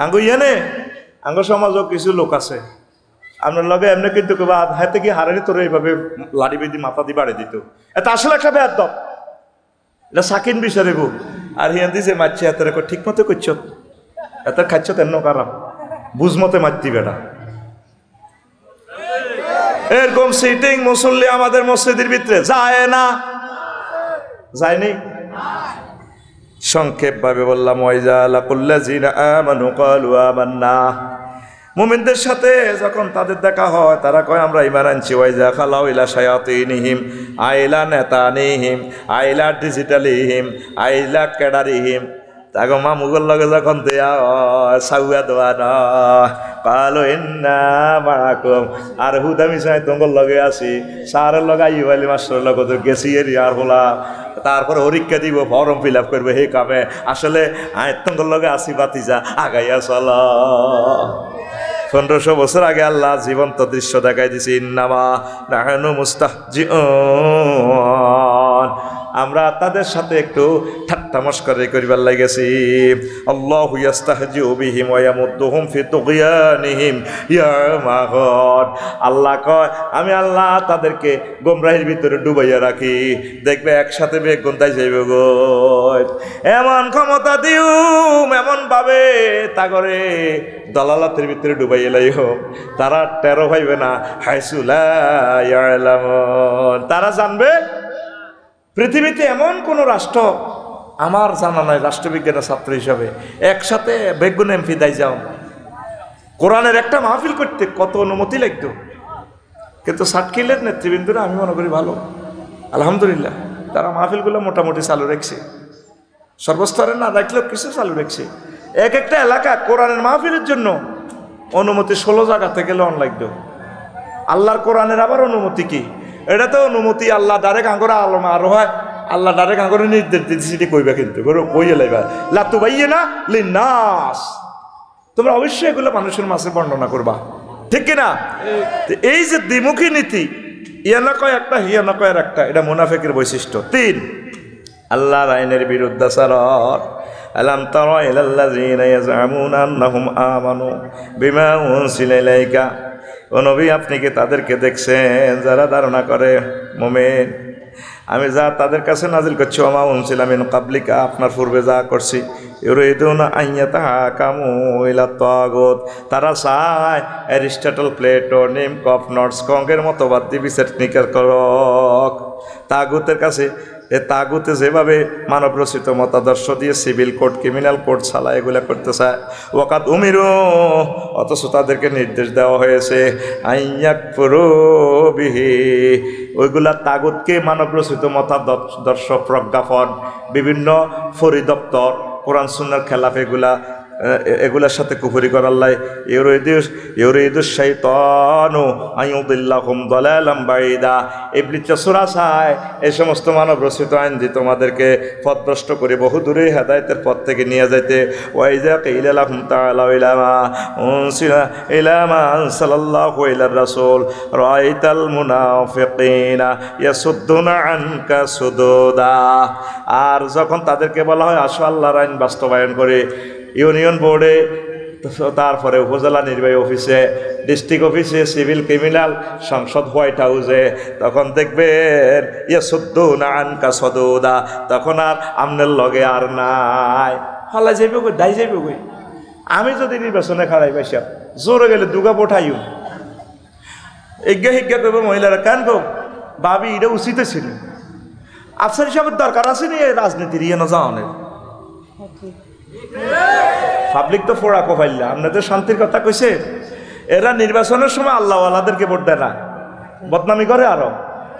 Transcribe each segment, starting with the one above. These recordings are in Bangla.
আঙ্গু ইয়েনে আঙ্গ সমাজও কিছু লোক আছে আপনার লগে এমনি কিন্তু হাতে কি হারানি তোর এইভাবে লাড়ি বেঁধে মাথা দিয়ে বাড়ি দিত। এটা আসলে একটা বেয়াদব, এটা সাকিন বিচারিব। আর হিয়ান দিছে মারছে এত ঠিক মতো করছ, এত খাচ্ছ তেন কারাম বুঝ মতে মারতি বেটা। এরকম সিটিং মুসল্লি আমাদের মসজিদের ভিতরে যায় না, যায়নি। সংক্ষেপ ভাবে বললাম, ওয়াইজা লাকুল্লাযিনা আমানু ক্বালু আমান্না, মুমিনদের সাথে যখন তাদের দেখা হয় তারা কয় আমরা ঈমান আনছি। ওয়াইজা খালাউ ইলা শায়াতিনিহিম আইলা নেতানিহিম আইলা ডিজিটালিহিম আইলা ক্যাডারিহিম, তাগো মামুগর লগে যখন দেয়া সাউয়া দোয়া না কালো ইন্না মাআকুম, আর হুদামি সাই তোমার লগে আছি, স্যারের লগে আইয়ুব আলী মাস্টারের লগে তো গেছি আর হলা, তারপরে পরীক্ষা দিব, ফর্ম ফিল আপ করবে, হে কামে আসলে তোমার লগে আসি বাতিজা আগাইয়া চল। 1500 বছর আগে আল্লাহ জীবন্ত দৃশ্য দেখাই দিছি, ইন্নামা নাহনু মুস্তাহজিউন, আমরা তাদের সাথে একটু ঠাট্টা মশকরা করিবার লাগেছি। আল্লাহু ইস্তাহজিউ বিহিম ওয়া ইয়ামুদ্দুহুম ফি তুগয়ানিহিম ইয়ামাগুন, আল্লাহ কয় আমি আল্লাহ তাদেরকে গোমরাহির ভিতরে ডুবাইয়া রাখি, দেখবে একসাথে বেগ গন্তাই যাইবে গো। এমন ক্ষমতা দিউম, এমন ভাবে তাগরে দলালাতের ভিতরে ডুবাইয়া লাইও, তারা টেরো পাইবে না। হাইসুলা ইয়ালামুন, তারা জানবে পৃথিবীতে এমন কোন রাষ্ট্র আমার জানা নয় রাষ্ট্রবিজ্ঞানের ছাত্র হিসাবে একসাথে বেগুন এমপি দায় যাও কোরআনের একটা মাহফিল করতে কত অনুমতি লাগতো, কিন্তু সাতক্ষীরের নেতৃবৃন্দরা আমি মনে করি ভালো, আলহামদুলিল্লাহ তারা মাহফিলগুলো মোটামুটি চালু রাখছে, সর্বস্তরে না রাখলেও কিছু চালু রাখছে। এক একটা এলাকা কোরআনের মাহফিলের জন্য অনুমতি 16 জায়গা থেকে লোন লাগতো। আল্লাহর কোরআনের আবার অনুমতি কি? এটা তো অনুমতি আল্লাহ ডাইরেক্ট আঙ্গরে আলমা আরো হয়, আল্লাহ ডাইরেক্ট আঙ্গরে নির্দেশ দিতে সেটি কইবা, কিন্তু কইয়ে লাইবা লাতু বাইয়ে না লিনাস, তোমরা অবশ্যই এগুলো মানুষের মাঝে বর্ণনা করবা, ঠিক কিনা? এই যে দ্বিমুখী নীতি, ইয়ানা কয় একটা হিয়ানা কয় একটা, এটা মুনাফিকের বৈশিষ্ট্য। 3 আল্লাহর আইনের বিরুদ্ধাচরণ। আলাম তারা ইলাল্লাযিনা ইয়াজআমুনা আন্নাহুম আমানু বিমা উনজিলা ইলাইকা, ও নবী আপনি কি তাদেরকে দেখছেন যারা ধারণা করে মুমিন আমি যা তাদের কাছে নাজিল করছি, ওমা উনজিলা মিন ক্বাবলিকা আপনার পূর্বে যা করছি, ইউরিদুনা আন ইয়াতাহাকামু ইলা তাগুত, তারা চায় অ্যারিস্টটল, প্লেটো, নিমকফ, নটসকঙ্গের মতবাদ দিয়ে বিচার নিকার করক তাগুতের কাছে। এ তাগুতে যেভাবে মানব রচিত মতাদর্শ দিয়ে সিভিল কোড, ক্রিমিনাল কোড চালায় এগুলা করতে চায়, ওয়াকাত উমিরু, অথচ তাদেরকে নির্দেশ দেওয়া হয়েছে আইয়াকফুরু বিহি, ওইগুলা তাগুতকে মানব রচিত মতাদর্শ, প্রজ্ঞাপন, বিভিন্ন পরিদপ্তর, কোরআন সুন্নাহর খেলাফ এগুলার সাথে কুফরি করার লাই ইউরিদুশ শাইতানু আইয়ুদিল্লাহুম দালালাম বাঈদা, ইবলিস সূরা চায় এই সমস্ত মানব রচিত আইন দিয়ে তোমাদেরকে পথভ্রষ্ট করে বহু দূরে হেদায়েতের পথ থেকে নিয়ে যাইতে। ওয়াইজা কিলা লাহুম তাআলাউ ইলা মা উনসিলা ইলা মা আনসালাল্লাহু ইলার রাসূল রাআইতাল মুনাফিকিনা ইয়াসুদ্দুনা আনকা সুদুদা, আর যখন তাদেরকে বলা হয় আসো আল্লাহর আইন বাস্তবায়ন করে ইউনিয়ন বোর্ডে, তারপরে উপজেলা নির্বাহী অফিসে, ডিস্ট্রিক্ট অফিসে, সিভিল ক্রিমিনাল, সংসদ, হোয়াইট হাউসে, তখন দেখবেন ইয়াসুদ্দুনা আনকা সুদুদা, তখন আর আমনের লগে আর নাই, হলা যাইবে কই, দাই যাইবে কই। আমি যদি নির্বাচনে খাড়াই পাইসা জোরে গেলে দুগা পোঠাইও এজ্ঞা হিজ্ঞা করবো মহিলারা, কেন গো ভাবি এটা উচিত ছিল, আফসার হিসাবের দরকার আছে নি রাজনীতির ইয়ে না যাওয়ানের, পাবলিক তো ফোড়া কোফাইল্লা, আপনাদের শান্তির কথা কইছে। এরা নির্বাচনের সময় আল্লাহওয়ালাদেরকে ভোট দেয় না, বদনামি করে আরো,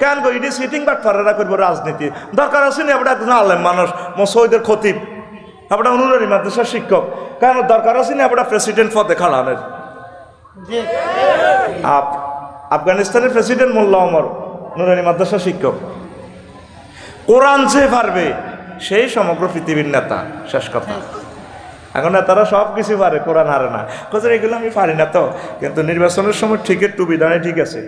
কেন গো ইডি সিটিং বাট ফারেরা করবো রাজনীতি, দরকার আছে নি আপনার একজন আলেম মানুষ, মসজিদের খতিব, আপনার অনুরারী মাদ্রাসার শিক্ষক, কেন দরকার আছে নি আপনার প্রেসিডেন্ট পদে খাড়ানের। আফগানিস্তানের প্রেসিডেন্ট মোল্লা ওমর নুরানি মাদ্রাসার শিক্ষক, কোরআন যে পারবে সেই সমগ্র পৃথিবীর নেতা, শেষ কথা। এখন নেতারা সব কিছু পারে, কোরআন হারে না, কোথায় এগুলো আমি পারি না তো, কিন্তু নির্বাচনের সময় ঠিকের টুপি দাঁড়িয়ে ঠিক আছে,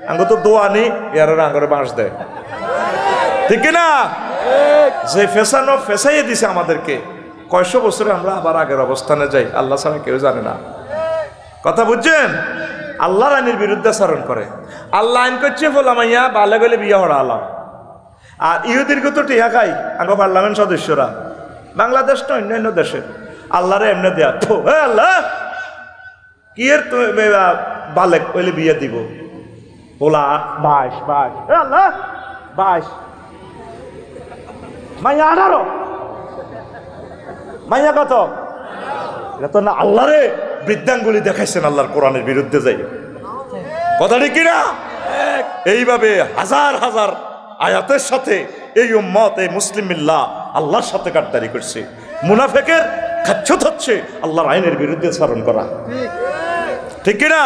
আঙ্গ তো দোয়া নি ইয়ার আঙ্গরে বাঁশ দেয়, ঠিক না? যে ফেসানো ফেসাইয়ে দিছে আমাদেরকে, কয়শো বছরে আমরা আবার আগের অবস্থানে যাই, আল্লাহ ছাড়া কেউ জানে না। কথা বুঝছেন? আল্লাহর আইনের বিরুদ্ধে আচরণ করে। আল্লাহ আইন করছে ফোলামাইয়া বালে গেলে বিয়ে হরা আলাম। আর ইহুদির তো টিহা খাই আগে পার্লামেন্ট সদস্যরা, বাংলাদেশ তো অন্যান্য দেশে আল্লাহরে এমনি দেয়া তো আল্লাহ কি এর বালেক কইলে বিয়ে দিব ওলা 22 আল্লাহ 22 মাইয়া 18 মাইয়া কত? এটা তো না আল্লাহরে বৃদ্ধাঙ্গুলি দেখাইছেন আল্লাহর কোরআনের বিরুদ্ধে যাই। কথা ঠিক কিনা? এইভাবে হাজার হাজার আয়াতের সাথে এই উম্মত এই মুসলিম মিল্লাহ আল্লাহর সাথে গাদ্দারি করছে। মুনাফিকের খাচ্ছত হচ্ছে আল্লাহর আইনের বিরুদ্ধে আচরণ করা, ঠিক কিনা?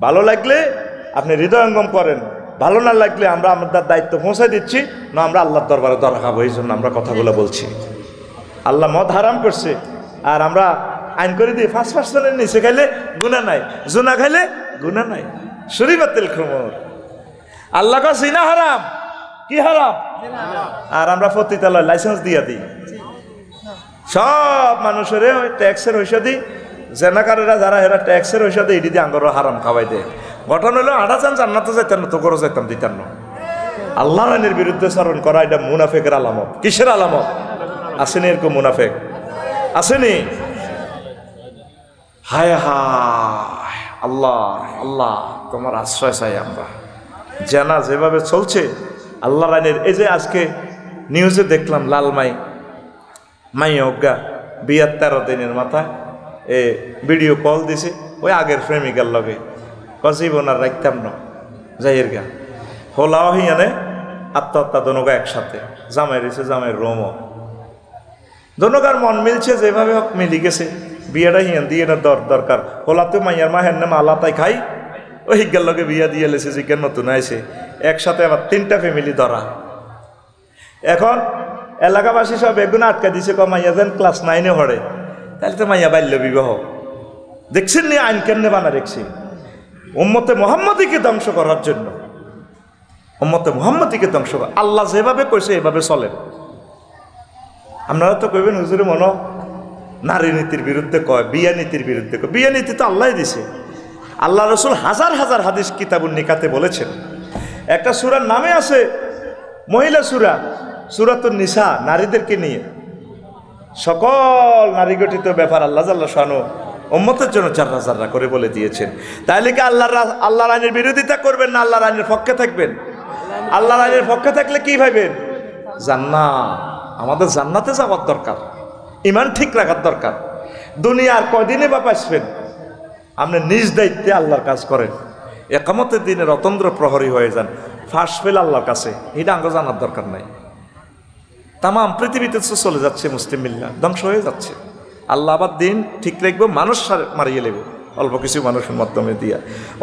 ভালো লাগলে আপনি হৃদয়ঙ্গম করেন, ভালো না লাগলে আমরা আমাদের দায়িত্ব পৌঁছাই দিচ্ছি না, আমরা আল্লাহর দরবারে দর খাবো, এই জন্য আমরা কথাগুলো বলছি। আল্লাহ মদ হারাম করছে আর আমরা আইন করে দিই 5% নিচে খাইলে গুনাহ নাই, জুনা খাইলে গুনাহ নাই, শরীয়তুল খুমর। আল্লাহ কা জিনা হারাম, কি হারাম? আর আমরা পতিতালয় লাইসেন্স দিয়ে দিই, সব মানুষের ট্যাক্সের হইসা দিই, জেনাকারেরা যারা এরা ট্যাক্সের হইসা দেয় এটি দিয়ে আঙ্গর হারাম খাওয়াই দেয়। ঘটনা হলো 8 জান্নাতে যাইতেন না, তো করে যাইতাম দিতেন না। আল্লাহর আইনের বিরুদ্ধে চারণ করা এটা মুনাফেকের আলামত। কিসের আলামত? আসেনি এরকম মুনাফেক? আসেনি? হায় হায় আল্লাহ আল্লাহ তোমার আশ্রয় চাই আমরা। জানা যেভাবে চলছে আল্লাহর আইনের, এই যে আজকে নিউজে দেখলাম লালমাই মাই অজ্ঞা বিয়ার 13 দিনের মাথায় এ ভিডিও কল দিছে ওই আগের প্রেমিকার লগে, জীবন আর রাখতাম না যাইয়ের গা হোলাও হিয়ানে আত্মহত্যা দনগা একসাথে, জামাই রয়েছে জামাইয়ের রোমও দনগার মন মিলছে, যেভাবে হোক মিলি গেছে। বিয়েটা হিয়ান দিয়ে না দরকার হোলাতে মাইয়ার মা হেন নাম আল্লাহ তাই খাই ওই হিজ্ঞার লগে বিয়া দিয়ে লেছে জিজ্ঞার নতুন আইছে, একসাথে আবার 3টা ফ্যামিলি ধরা। এখন এলাকাবাসী সব এগুলো আটকা দিছে, মাইয়া যেন ক্লাস 9-এ পড়ে, তাহলে তো মাইয়া বাল্য বিবাহ। দেখছেন নি আইন কেমনে বানা দেখছি? উম্মতে মুহাম্মদীকে ধ্বংস করার জন্য, উম্মতে মুহাম্মদীকে ধ্বংস করা। আল্লাহ যেভাবে কইছে এভাবে চলেন। আপনারা তো কইবেন হুজুরে মনো নারী নীতির বিরুদ্ধে কয়, বিয়া নীতির বিরুদ্ধে কয়। বিয়া নীতি তো আল্লাহ দিছে। আল্লাহ রসুল হাজার হাজার হাদিস কিতাবুন নিকাতে বলেছেন। একটা সূরার নামে আছে মহিলা সূরা, সূরাতুন নিসা, নারীদেরকে নিয়ে সকল নারী গঠিত ব্যাপার আল্লাহ জাল্লা শানু উম্মতের জন্য জাররা জাররা করে বলে দিয়েছেন। তাইলে কি আল্লাহর আইনের বিরোধিতা করবেন না আল্লাহর আইনের পক্ষে থাকবেন? আল্লাহর আইনের পক্ষে থাকলে কি ভাবেন? জান্নাত, আমাদের জান্নাতে যাওয়ার দরকার, ইমান ঠিক রাখার দরকার। দুনিয়ার কয়দিনে বা পাইবেন? আপনি নিজ দায়িত্বে আল্লাহর কাজ করেন, একামতের দিনের অতন্দ্র প্রহরী হয়ে যান, ফাঁস ফেল আল্লাহর কাছে, এটা আঙ্গ জানার দরকার নাই। তাম পৃথিবীতে চলে যাচ্ছে মুসলিম মিল্লাহ, ধ্বংস হয়ে যাচ্ছে। আল্লাহ আবার দিন ঠিক রাখবো, মানুষ মারিয়ে নেব অল্প কিছু মানুষের মাধ্যমে দিয়া।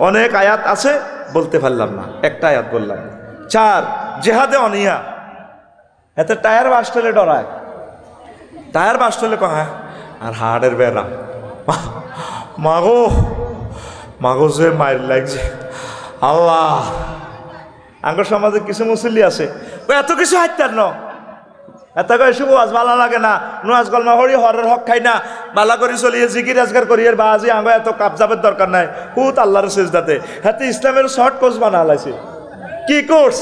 অনেক আয়াত আছে বলতে পারলাম না, একটা আয়াত বললাম। 4 জেহাদে অনিয়া, এতে টায়ার বাস্টলে ডরায়, টায়ার বাস্টলে কহা আর হাড়ের বেড়া মাগো মাগো যে মায়ের লাগছে আল্লাহ। আঙ্গর সমাজে কিছু মুসল্লি আছে এত কিছু হাইতার ন, এত করে শুভ আজ ভালো লাগে না, নুয়াজ গলমা হরি হরের হক খাই না, বালা করি চলিয়ে জিকির আজগার করি এর বাজি আঙ্গ এত কাবজাবের দরকার নাই, হুত আল্লাহর সেজদাতে। হাতে ইসলামের শর্ট কোর্স বানা লাইছে। কি কোর্স?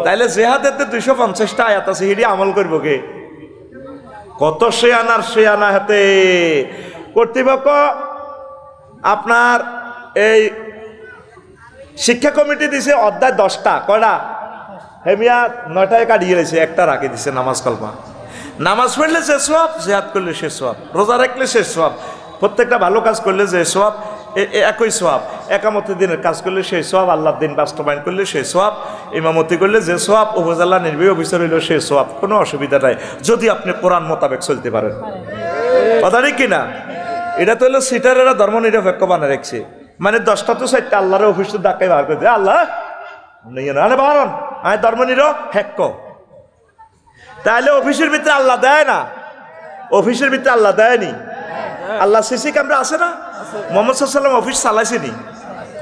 তাইলে জেহাদেতে 250টা আয়াত আছে, হিডি আমল করব কে? কত সে আনার সে আনা হাতে। কর্তৃপক্ষ আপনার এই শিক্ষা কমিটি দিছে অধ্যায় 10টা, কয়টা? হেমিয়া 9টায় কাটিয়ে গেছে, একটা রাখে দিছে নামাজ কলমা। নামাজ পড়লে সে সওয়াব, জিহাদ করলে সে সওয়াব, রোজা রাখলে সে সওয়াব, প্রত্যেকটা ভালো কাজ করলে যে সওয়াব একই সওয়াব, একামতের দিনের কাজ করলে সেই সওয়াব, আল্লাহর দিন বাস্তবায়ন করলে সেই সওয়াব, ইমামতি করলে যে সওয়াব, উপজেলা নির্বাহী অফিসার হইলেও সেই সওয়াব। কোনো অসুবিধা নাই যদি আপনি কোরআন মোতাবেক চলতে পারেন। কথা ঠিক কিনা? এটা তো হলো সিটারেরা ধর্ম নিরপেক্ষ বানা রাখছে, মানে 10টা তো 4টা আল্লাহর অফিস তো ডাকাই বার করে দেয়, আল্লাহ বারণ আমি ধর্ম নিরপেক্ষ। তাহলে অফিসের ভিতরে আল্লাহ দেয় না? অফিসের ভিতরে আল্লাহ দেয়নি? আল্লাহ সিসি ক্যামেরা আছে না? মোহাম্মদ সাল্লাম অফিস চালাইছেনি?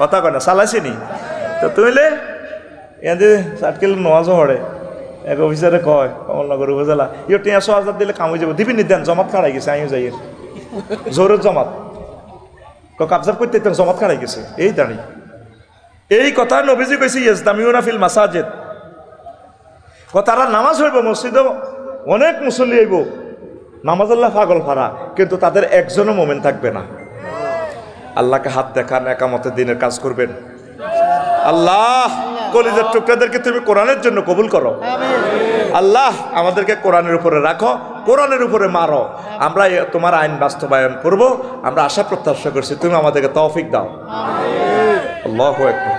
কথা কয় না, চালাইছেনি? তো তুইলে এদের 60 কিলো নোয়াজও হড়ে এক অফিসারে কয় কমলনগর উপজেলা ইয়ে 300,000 দিলে কাম হয়ে যাবো, দিবি নি দেন, জমাত খাড়াই গেছে, আমিও যাই জোরের জমাত কাবজাব করতে জমাত খাড়াই গেছে। এই দাঁড়ি এই কথা নবীজি কইছে ইয়াজদামিউনা ফিল মাসাজিদ, তারা নামাজ হইব মসজিদে, অনেক মুসল্লি হইব, নামাজ আল্লাহ পাগল ফারা, কিন্তু তাদের একজনও মোমেন থাকবে না। আল্লাহকে হাত দেখান, একামতে দিনের কাজ করবেন। আল্লাহ কলিজার টুকরাদেরকে তুমি কোরআনের জন্য কবুল করো। আল্লাহ আমাদেরকে কোরআনের উপরে রাখো, কোরআনের উপরে মারো। আমরা তোমার আইন বাস্তবায়ন করব, আমরা আশা প্রত্যাশা করছি, তুমি আমাদেরকে তৌফিক দাও। আল্লাহু আকবার।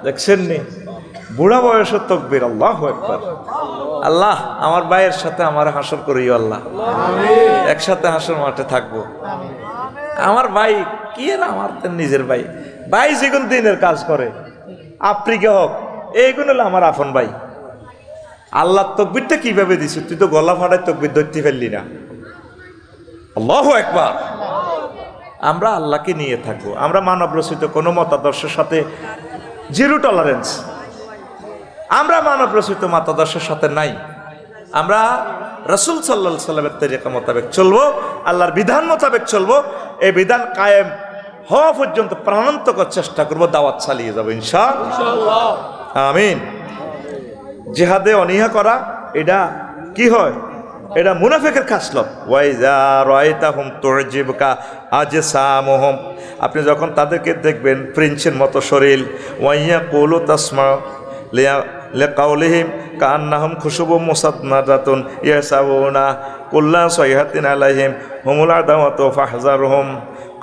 দেখছেন নি বুড়া বয়সের তকবীর, আল্লাহু আকবার। আল্লাহ আমার ভাইয়ের সাথে আমার হাসর করিও আল্লাহ, একসাথে হাসর মাঠে থাকবো। আমার ভাই কি না, আমার নিজের ভাই, ভাই যেগুলো দিনের কাজ করে আফ্রিকা হোক, এইগুলো হলো আমার আপন ভাই। আল্লাহ তকবীরটা কিভাবে দিছে, তুই তো গলা ফাটায় তকবীর ধরতে ফেললি না। আল্লাহু আকবার। আমরা আল্লাহকে নিয়ে থাকবো, আমরা মানব রচিত কোনো মতাদর্শের সাথে জিরো টলারেন্স, আমরা মানব রচিত মতাদর্শের সাথে নাই। আমরা রাসূল সাল্লাল্লাহু আলাইহি সাল্লামের তরিকা মোতাবেক চলবো, আল্লাহর বিধান মোতাবেক চলবো। এই বিধান কায়েম হওয়া পর্যন্ত প্রাণান্তকর চেষ্টা করবো, দাওয়াত চালিয়ে যাবো ইনশাআল্লাহ। আমিন। জিহাদে অনীহা করা এটা কি হয়? এটা মুনাফিকের খাসলত। ওয়াইজা রাআইতাহুম তু'জিবুকা আজসামুহুম, আপনি যখন তাদেরকে দেখবেন প্রিন্সের মতো শরীর, ওয়াইয়াকুলু তাসমাউ লিকাউলিহিম কান্নাহুম খুশুবুম মুসাদনাদাতুন ইয়াসাউনা কুল্লা সাইহাতিন আলাইহিম হুমুল আদাওয়াতু ফাহজারহুম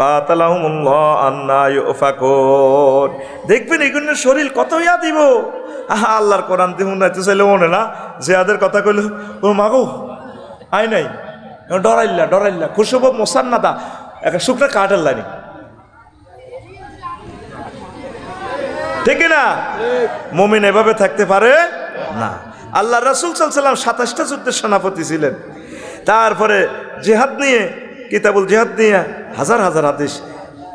কাতালাহুমুল্লাহ আন্না ইউফাকুন। দেখবেন এগুলোর শরীর কত ইয়া দিব। আল্লাহর কোরআন দিয়ে শুনাইতে চাইলে মনে না, জিহাদের কথা কইল ও মাগো আই নাই, ডরাইল্লা ডরাইল্লা খুশুব মোসান্নাদা, একটা শুকনা কাঠের লাইনি, ঠিক না? মুমিন এভাবে থাকতে পারে না। আল্লাহ রাসূল সাল্লাল্লাহু আলাইহি ওয়াসাল্লাম 27টা যুদ্ধের সেনাপতি ছিলেন। তারপরে জিহাদ নিয়ে, কিতাবুল জিহাদ নিয়ে হাজার হাজার হাদিস,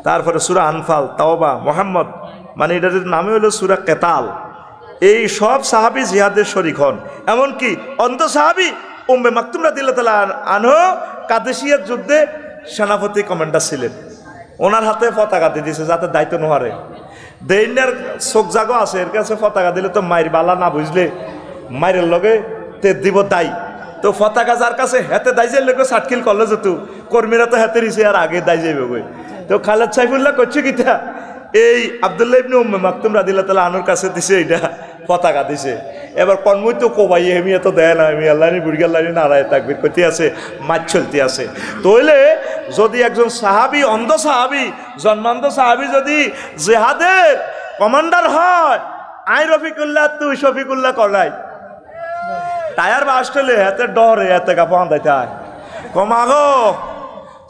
তারপরে সূরা আনফাল, তাওবা, মুহাম্মদ, মানে এটার নামই হলো সূরা কেতাল। এই সব সাহাবী জিহাদের শরীক হন। এমনকি অন্ধ সাহাবী উম্মে মাকতুম রাদিয়াল্লাহু তাআলা আনহু কাদেসিয়ার যুদ্ধে সেনাপতি কমান্ডার ছিলেন। ওনার হাতে পতাকা দিয়ে দিয়েছে যাতে দায়িত্ব নোহারে। দেইনার চোখ জাগো আছে, এর কাছে পতাকা দিলে তো মায়ের বালা না বুঝলে মায়ের লগে তে দিব দায়ী। তো পতাকা যার কাছে হাতে দায় যাই লোক সাটকিল করলে যেত, কর্মীরা তো হাতে দিছে আর আগে দায় যাইবে বই। তো খালেদ সাইফুল্লাহ করছে কিতা, এই আব্দুল্লাহ ইবনে উম্মে মাকতুম রাদিয়াল্লাহু তাআলা আনহুর কাছে দিছে, এইটা পতাকা দিছে। এবার কর্মই তো কোবাই হেমি এত দেয় না, আমি আল্লাহনি বুড়িগাল্লাহনি নারায় তাকবীর করতে আছে, মাছ চলতে আছে। তইলে যদি একজন সাহাবী, অন্ধ সাহাবী, জন্মান্ধ সাহাবী যদি জিহাদের কমান্ডার হয়, আই রফিকুল্লাহ তুই শফিকুল্লাহ করাই টায়ার বাসলে হাতে ডরে হাতে কাপান দিতে হয় কমাগো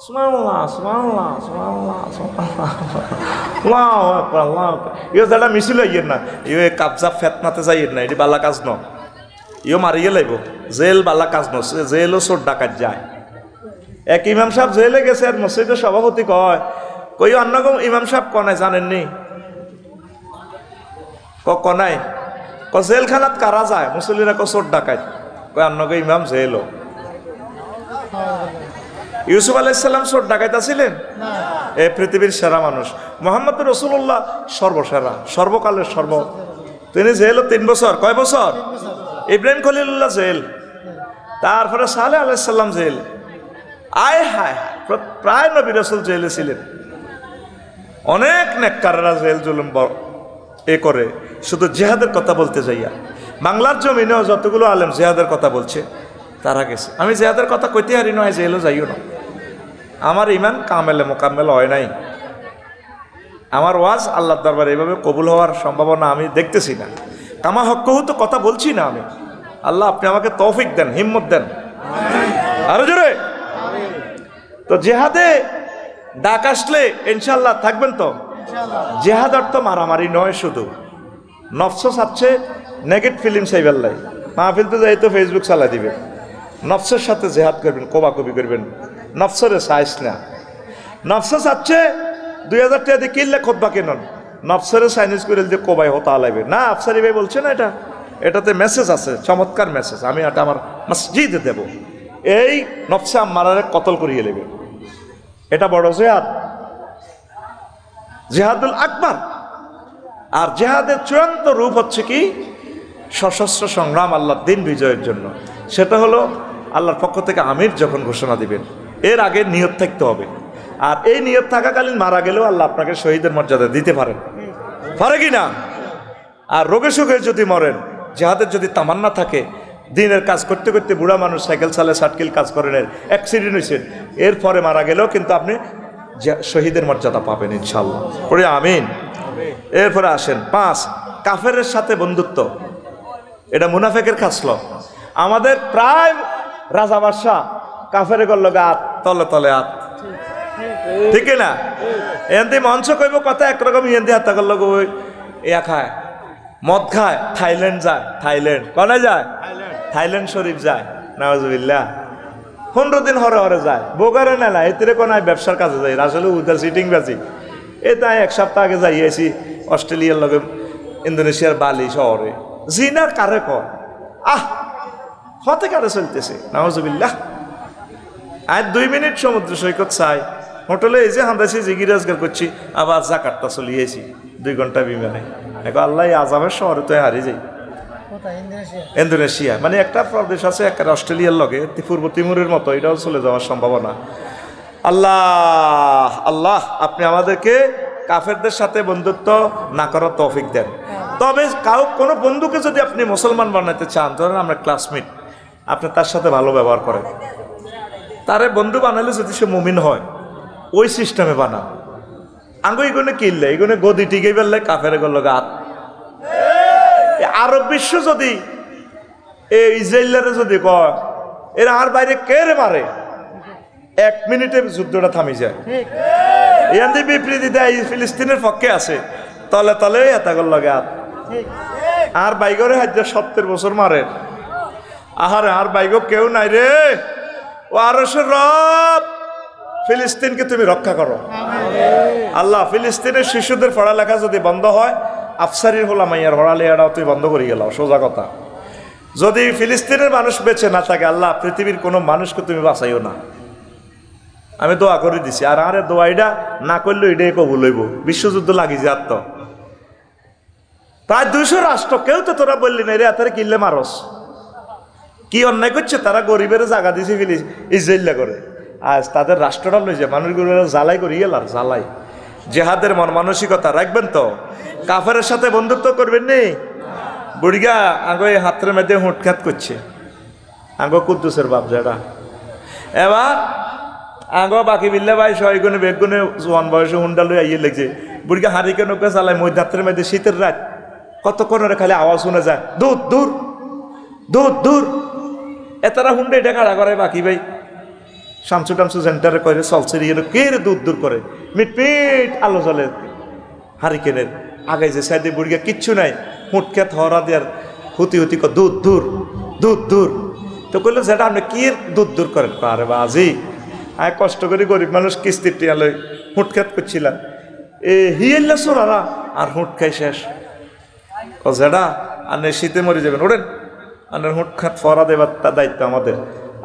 সুবহানাল্লাহ সুবহানাল্লাহ সুবহানাল্লাহ সুবহানাল্লাহ আল্লাহু আকবার আল্লাহু আকবার। ইও যেটা মিছিল হইয়ের না, ইও কাবজা ফেতনাতে যাইয়ের না, এটি বালা কাজ ন, ইও মারিয়ে লাইব। জেল বালা কাজ ন, জেলও চোর ডাকাত যায়। এক ইমাম সাহেব জেলে গেছে, আর মসজিদের সভাপতি কয় কই অন্যরকম ইমাম সাহেব কনায় জানেননি? কনায় জেলখানাত কারা যায়? মুসল্লিরা চোর ডাকাত, কই অন্যকে ইমাম জেল। ইউসুফ আলাইহিস সালাম চোর ডাকাইতা ছিলেন? এ পৃথিবীর সেরা মানুষ মুহাম্মদ রাসূলুল্লাহ, সর্বসেরা, সর্বকালের সর্ব। তিনি জেল 3 বছর। কয় বছর? ইব্রাহিম খলিলুল্লাহ জেল, তারপরে সালেহ আলাইহিস সালাম জেল। আয় হায়, প্রায় নবী রাসূল জেলে ছিলেন। অনেক নেককাররা জেল জুলুম এ করে শুধু জিহাদের কথা বলতে যাইয়া। বাংলার জমিনেও যতগুলো আলেম জিহাদের কথা বলছে তারা গেছে। আমি জিহাদের কথা কইতে হারি নয়, জেলও যাইও না। আমার ইমান কামেলে মোকাম্মেল হয় নাই। আমার ওয়াজ আল্লাহর দরবারে এইভাবে কবুল হওয়ার সম্ভাবনা আমি দেখতেছি না। কামা হক্কহু তো কথা বলছি না আমি। আল্লাহ আপনি আমাকে তৌফিক দেন, হিম্মত দেন, আরো জোরে। তো জিহাদে ডাক আসলে ইনশাআল্লাহ থাকবেন তো? জিহাদ অর্থ মারামারি নয়, শুধু নফস চাচ্ছে নেগেট ফিল্ম চাইবার লাই, মাহফিল তো যাই তো ফেসবুক চালাই দিবেন, নফসের সাথে জেহাদ করবেন, কোবাকবি করবেন, নফসরে চাইস না। নফসে চাচ্ছে 2000 টাকা দিয়ে কিনলে খোদবা কেনন, নফসরে চাইনিজ করে যে কোবাই হতা লাগবে না। আফসারি ভাই বলছে না, এটাতে মেসেজ আছে, চমৎকার মেসেজ, আমি এটা আমার মসজিদে দেব। এই নফসে আম্মারারে কতল করিয়ে নেবে, এটা বড় জেহাদ, জেহাদুল আকবার। আর জেহাদের চূড়ান্ত রূপ হচ্ছে কি? সশস্ত্র সংগ্রাম আল্লাহর দিন বিজয়ের জন্য। সেটা হলো আল্লাহর পক্ষ থেকে আমির যখন ঘোষণা দিবেন, এর আগে নিয়ত থাকতে হবে। আর এই নিয়ত থাকাকালীন মারা গেলেও আল্লাহ আপনাকে শহীদের মর্যাদা দিতে পারেন, পারে কি না? আর রোগে শোকে যদি মরেন, জেহাদের যদি তামান্না থাকে, দিনের কাজ করতে করতে বুড়া মানুষ সাইকেল চালে সাটকিল কাজ করেন, অ্যাক্সিডেন্ট হয়েছেন, এরপরে মারা গেলেও কিন্তু আপনি শহীদের মর্যাদা পাবেন ইনশাল্লাহ, পড়ে আমিন। এরপরে আসেন 5, কাফেরের সাথে বন্ধুত্ব। এটা মুনাফেকের খাসল। আমাদের প্রায় রাজা বাদশা কাফের করল হাত, তলে তলে হাত, ঠিক না? এনদি মঞ্চ কইব কথা একরকম, ইয়েন্দি হাত করল ইয়া খায়, মদ খায়, থাইল্যান্ড যায়, থাইল্যান্ড কনে যায়, থাইল্যান্ড শরীফ যায়, নাওয়াজুবিল্লাহ। 15 দিন হরে হরে যায়, বোগারে নেলা এতে কোনায় ব্যবসার কাজে যায়, আসলে উদার সিটিং বাজি। এই তাই 1 সপ্তাহ আগে যাইয়েছি অস্ট্রেলিয়ার লগে ইন্দোনেশিয়ার বালি শহরে। জিনার কারে কর হতে কারে চলতেছে, নাওয়াজুবিল্লাহ। আর 2 মিনিট সমুদ্র সৈকত চাই, হোটেলে এই যে হান্দাছি জিগিরাজগার করছি, আবার জাকার্তা চলিয়েছি 2 ঘন্টা বিমানে। দেখো আল্লাহ আজামের শহরে তো হারিয়ে যাই। ইন্দোনেশিয়া মানে একটা প্রদেশ আছে একটা অস্ট্রেলিয়ার লগে, পূর্ব তিমুরের মতো, এটাও চলে যাওয়ার সম্ভাবনা। আল্লাহ আল্লাহ আপনি আমাদেরকে কাফেরদের সাথে বন্ধুত্ব না করার তৌফিক দেন। তবে কোনো বন্ধুকে যদি আপনি মুসলমান বানাতে চান, ধরেন আমরা ক্লাসমেট, আপনি তার সাথে ভালো ব্যবহার করেন, তারে বন্ধু বানালে যদি সে মুমিন হয়, ওই সিস্টেমে বানান। আঙ্গু এগুলো কিনলে এগুলো গদি টিকে ফেললে কাফের গেল গাত। আরব বিশ্ব যদি এই ইসরায়েলের যদি কয় এরা আর বাইরে কে রে মারে, 1 মিনিটে যুদ্ধটা থামি যায়। ইয়ান্দি বিবৃতি দেয় ফিলিস্তিনের পক্ষে আছে, তলে তলে এটা গেল গাত। আর বাইগরে হাজার 70 বছর মারে, আহারে আর বাইগ কেউ নাই রে। ও আরশের রব, ফিলিস্তিনকে তুমি রক্ষা করো আল্লাহ। ফিলিস্তিনের শিশুদের পড়ালেখা যদি বন্ধ হয়, আফসারির হলাম মাইয়ার পড়ালেখাটাও তুই বন্ধ করে গেল, সোজা কথা। যদি ফিলিস্তিনের মানুষ বেঁচে না থাকে, আল্লাহ পৃথিবীর কোনো মানুষকে তুমি বাঁচাইও না। আমি দোয়া করে দিছি, আর আরে দোয়া এটা না করলেও এটাই কবুল হইব। বিশ্বযুদ্ধ লাগি যে আত্ম প্রায় 200 রাষ্ট্র, কেউ তো তোরা বললি না রে তারা কিনলে মারস। কি অন্যায় করছে তারা? গরিবের জায়গা দিছে ইসরায়েল করে, আজ তাদের রাষ্ট্রটা লই যায় মানুষগুলো জ্বালাই করি গেল। আর জ্বালাই জেহাদের মন মানসিকতা রাখবেন তো, কাফের সাথে বন্ধুত্ব করবেন নি। বুড়িগা আগে হাতের মধ্যে হুটখাত করছে, আগে কুদ্দুসের বাপ যেটা। এবার আগে বাকি বিল্লা ভাই সয়গুনে বেগুনে জোয়ান বয়সে হুন্ডা লই আইয়ে লেগছে। বুড়িগা হারিকে নৌকা চালায় মই হাতের মধ্যে, শীতের রাত কতক্ষণ খালি আওয়াজ শুনে যায়, দূর দূর দূর দূর। এতারা হুন্ডা এটা খাড়া করে বাকি ভাই শামসু টামসু সেন্টারে করে চলছে, কে রে দূর দূর করে, মিটমিট আলো জ্বলে হারিকেনের আগে যে সাইডে। বুড়িয়া কিচ্ছু নাই, হুটখ্যাত হরা দেওয়ার হুতি হুতি দূর দূর দূর দূর। তো কইলো যেটা আপনি কি দূর দূর করেন? আরে বাজি আয় কষ্ট করে গরিব মানুষ কিস্তির টিয়ালই হুটখ্যাত করছিলাম, হিয়েল্লা সোরারা আর হুট খাই শেষ। যেটা আপনি শীতে মরে যাবেন, ওঠেন আপনার হুটখ্যাত ফরা দেবার দায়িত্ব আমাদের।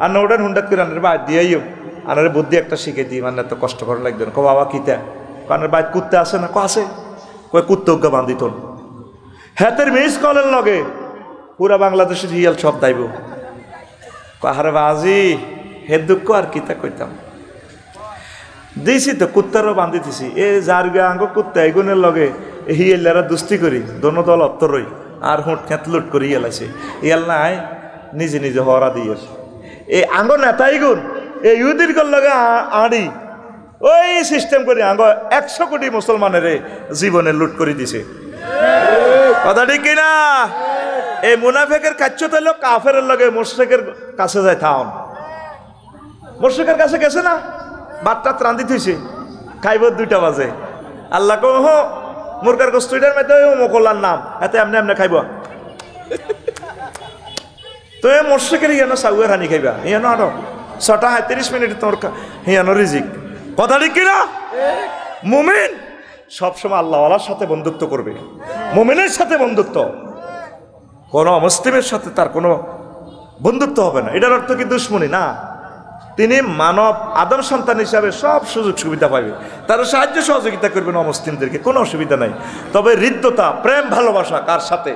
আর না ওটার হুন্ডাত করে আনার বাদ দিয়েও আনার বুদ্ধি একটা শিখে দিই, মানে এত কষ্ট করা লাগবে না। কো বাবা কিতা কানের বাইক কুত্তে আসে না? আছে কয় কুত্তে উগ্গা বান্ধিত হাতের মিস কলের লগে পুরা বাংলাদেশের রিয়াল সব দাইব। কাহারে বাজি হে দুঃখ আর কিতা কইতাম। দিয়েছি তো কুত্তারও বান্ধি দিছি, এ যার গে আঙ্গ কুত্তা এগুনের লগে হিয়েলারা দুস্তি করি, দোনো দল অত্তরই আর হুঁট খেত লুট করি ইয়ালাইছে। ইয়াল নাই নিজে নিজে হরা দিয়ে এই আঙ্গ নেতাই গুণ এই ইহুদির গল লগে আড়ি ওই সিস্টেম করে আঙ্গ 100 কোটি মুসলমানের জীবনে লুট করে দিছে। কথা ঠিক কিনা? এই মুনাফেকের কাচ্য তৈল কাফের লগে মুশরিকের কাছে যায় থাম। মুশরিকের কাছে গেছে না, বাটটা ত্রান্দি থইছে, খাইব 2টা বাজে। আল্লাহ কো হো মুরগার গোস্তুইটার মধ্যে মকলার নাম এতে এমনি এমনি খাইব। তো এ মোর্শেকের ইয়ানো সাউয়ের হানি খাইবা ইয়ানো আরো 6:30 তোর ইয়ানো রিজিক কথা ঠিক কিনা মুমিন সবসময় আল্লাহওয়ালার সাথে বন্ধুত্ব করবে মুমিনের সাথে বন্ধুত্ব কোনো অমুসলিমের সাথে তার কোনো বন্ধুত্ব হবে না এটার অর্থ কি দুশ্মনী না তিনি মানব আদম সন্তান হিসাবে সব সুযোগ সুবিধা পাবে তারা সাহায্য সহযোগিতা করবেন অমুসলিমদেরকে কোনো অসুবিধা নাই তবে হৃদ্যতা প্রেম ভালোবাসা কার সাথে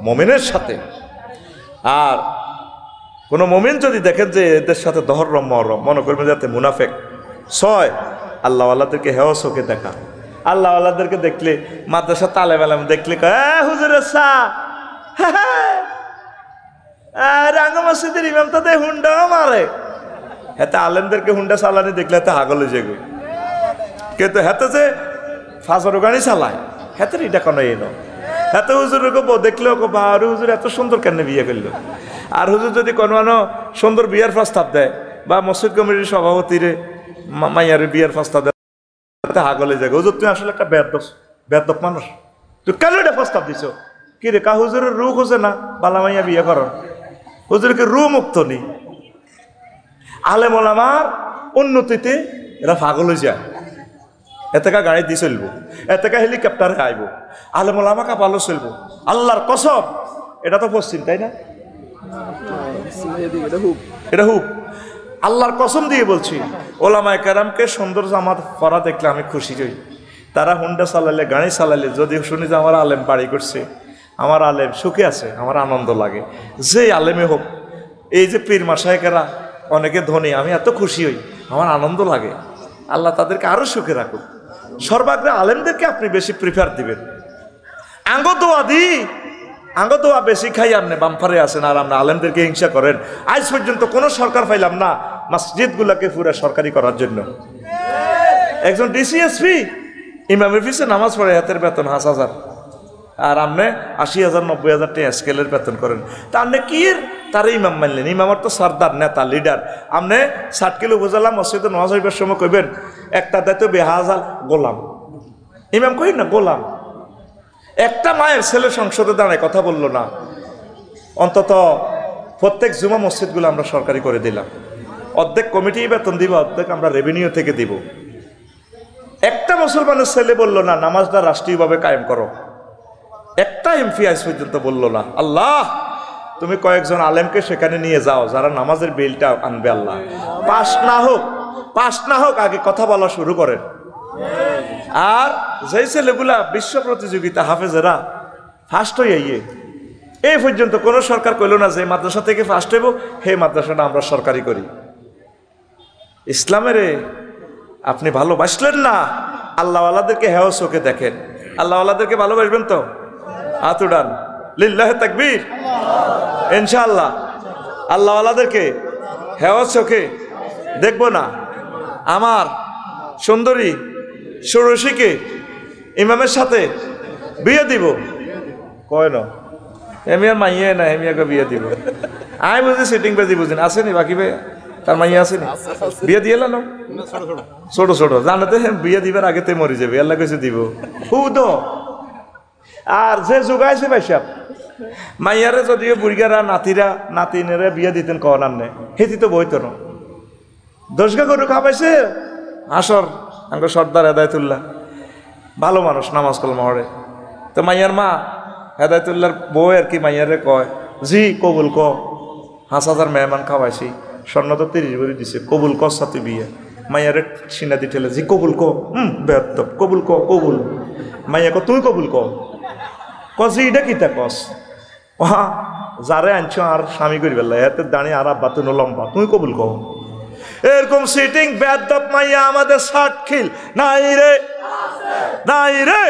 মুমিনের সাথে আর কোনো মুমিন যদি দেখেন যে এদের সাথে দহরম মহরম মনে করবেন যাতে মুনাফেক 6 আল্লাহওয়ালাদেরকে হেয় চোখে দেখা আল্লাহওয়ালাদেরকে দেখলে মাদ্রাসা তালেব আলেম দেখলে হুজুরের সা রাঙ্গ মসজিদের ইমাম তাদের হুন্ডা মারে হাতে আলেমদেরকে হুন্ডা চালানি দেখলে হাতে হাগলে যেগুলো কিন্তু হাতে যে ফাজর গাড়ি চালায় হাতের এটা কোনো এলো হাতে হুজুরকে দেখলেও বা আর হুজুর এত সুন্দর কেন বিয়ে করলো আর হুজুর যদি কোনো সুন্দর বিয়ার প্রস্তাব দেয় বা মসজিদ কমিটির সভাপতিরে মাইয়ারে বিয়ার প্রস্তাব দেয় হাগলে যাবে হুজুর তুই আসলে একটা বেদক মানুষ তুই কেন এটা প্রস্তাব দিছ কি রে কা হুজুরের রু খুঁজে না বালা মাইয়া বিয়ে কর হুজুরকে রু মুক্ত নেই আলেম ওলামার উন্নতিতে এরা পাগল হয়ে যায় এতেকা গাড়ি দিয়ে চলবো এতেকা হেলিকপ্টারে আইব আলেম ওলামা কাপালো চলবো আল্লাহর কসম এটা তো পশ্চিম তাই না এটা হুক আল্লাহর কসম দিয়ে বলছি ওলামায়ে কেরামকে সুন্দর জামা পরা দেখলে আমি খুশি হই তারা হুন্ডা চালালে গাড়ি চালালে যদি শুনি যে আমার আলেম বাড়ি করছে আমার আলেম সুখে আছে আমার আনন্দ লাগে যে আলেমে হোক এই যে পীর মাশায়েখেরা অনেকে ধনী আমি এত খুশি হই আমার আনন্দ লাগে আল্লাহ তাদেরকে আরো সুখে রাখুক সর্বাগ্রে আলেমদেরকে আপনি বেশি প্রিফার দিবেন আঙ্গ দোয়া বেশি খাই আপনি বামফারে আছেন আর আপনি আলেমদেরকে হিংসা করেন আজ পর্যন্ত কোনো সরকার পাইলাম না মসজিদগুলোকে পুরো সরকারি করার জন্য একজন ডিসিএসপি ইমামের পিছে নামাজ পড়ে হাতের বেতন 5,000 আর আপনি 80,000 90,000 টাকা স্কেলের বেতন করেন তা আপনি কি তার ইমাম মানলেন ইমামার তো সর্দার নেতা লিডার আপনি 60 কিলো উপজেলা মসজিদে নামাজ হইবার সময় কইবেন একটা দায়িত্ব বেহাজাল গোলাম ইমাম কই না গোলাম একটা মায়ের ছেলে সংসদে দাঁড়ায় কথা বললো না অন্তত প্রত্যেক জুমা মসজিদগুলো আমরা সরকারি করে দিলাম অর্ধেক কমিটি বেতন দিব অর্ধেক আমরা রেভিনিউ থেকে দিব একটা মুসলমানের ছেলে বললো না নামাজটা রাষ্ট্রীয়ভাবে কায়েম করো একটা এমপি আজ পর্যন্ত বললো না আল্লাহ তুমি কয়েকজন আলেমকে সেখানে নিয়ে যাও যারা নামাজের বিলটা আনবে আল্লাহ পাশ না হোক আগে কথা বলা শুরু করেন আর যেই ছেলেগুলা বিশ্ব প্রতিযোগিতা হাফেজেরা ফার্স্ট হয়ে এই পর্যন্ত কোনো সরকার কইল না যে মাদ্রাসা থেকে ফার্স্ট হইব সেই মাদ্রাসাটা আমরা সরকারি করি ইসলামের আপনি ভালোবাসলেন না আল্লাহওয়ালাদেরকে হেয় চোখে দেখেন আল্লাহওয়ালাদেরকে ভালোবাসবেন তো হাত উড়ান লিল্লাহে তাকবীর ইনশাআল্লাহ আল্লাহওয়ালাদেরকে হেয় চোখে দেখব না আমার সুন্দরী ষোড়শীকে ইমামের সাথে বিয়ে দিব কয় না হেমিয়ার মাইয়ে না হেমিয়াকে বিয়ে দিব আমি বুঝি সিটিং বাজি বুঝিন আসেনি বাকি বে তার মাইয়া আসেনি বিয়ে দিয়ে এলাম ছোট ছোট জানাতে বিয়ে দিবার আগে তে মরি যাবে আল্লাহ কিছু দিব তো আর যে যোগাইছে ভাইসাব মাইয়ারে যদিও বুড়িগারা নাতিরা নাতিনেরে বিয়ে দিতেন কন আননে হেতি তো বইতো না দশগা গরু খাওয়াইছে আসর আঙ্গ সর্দার হেদায়তুল্লাহ ভালো মানুষ নামাজ কলমা পড়ে তো মাইয়ার মা হেদায়তুল্লাহর বউ আর কি মাইয়ারে কয় জি কবুল ক 5,000 মেহমান খাওয়াইছি স্বর্ণ তো 30 ভরি দিছে কবুল কর সাথে বিয়ে মাইয়ারে সিনা দি ঠেলে জি কবুল ক বেদ কবুল ক কবুল মাইয়া ক তুই কবুল ক জি এটা কিতা কস যারে আনছ আর স্বামী করি বেলা এতে দাঁড়িয়ে আর আব্বা তুই লম্বা তুই কবুল ক এরকম সিটিং বেদব মাইয়া আমাদের সাক্ষীল নাই রে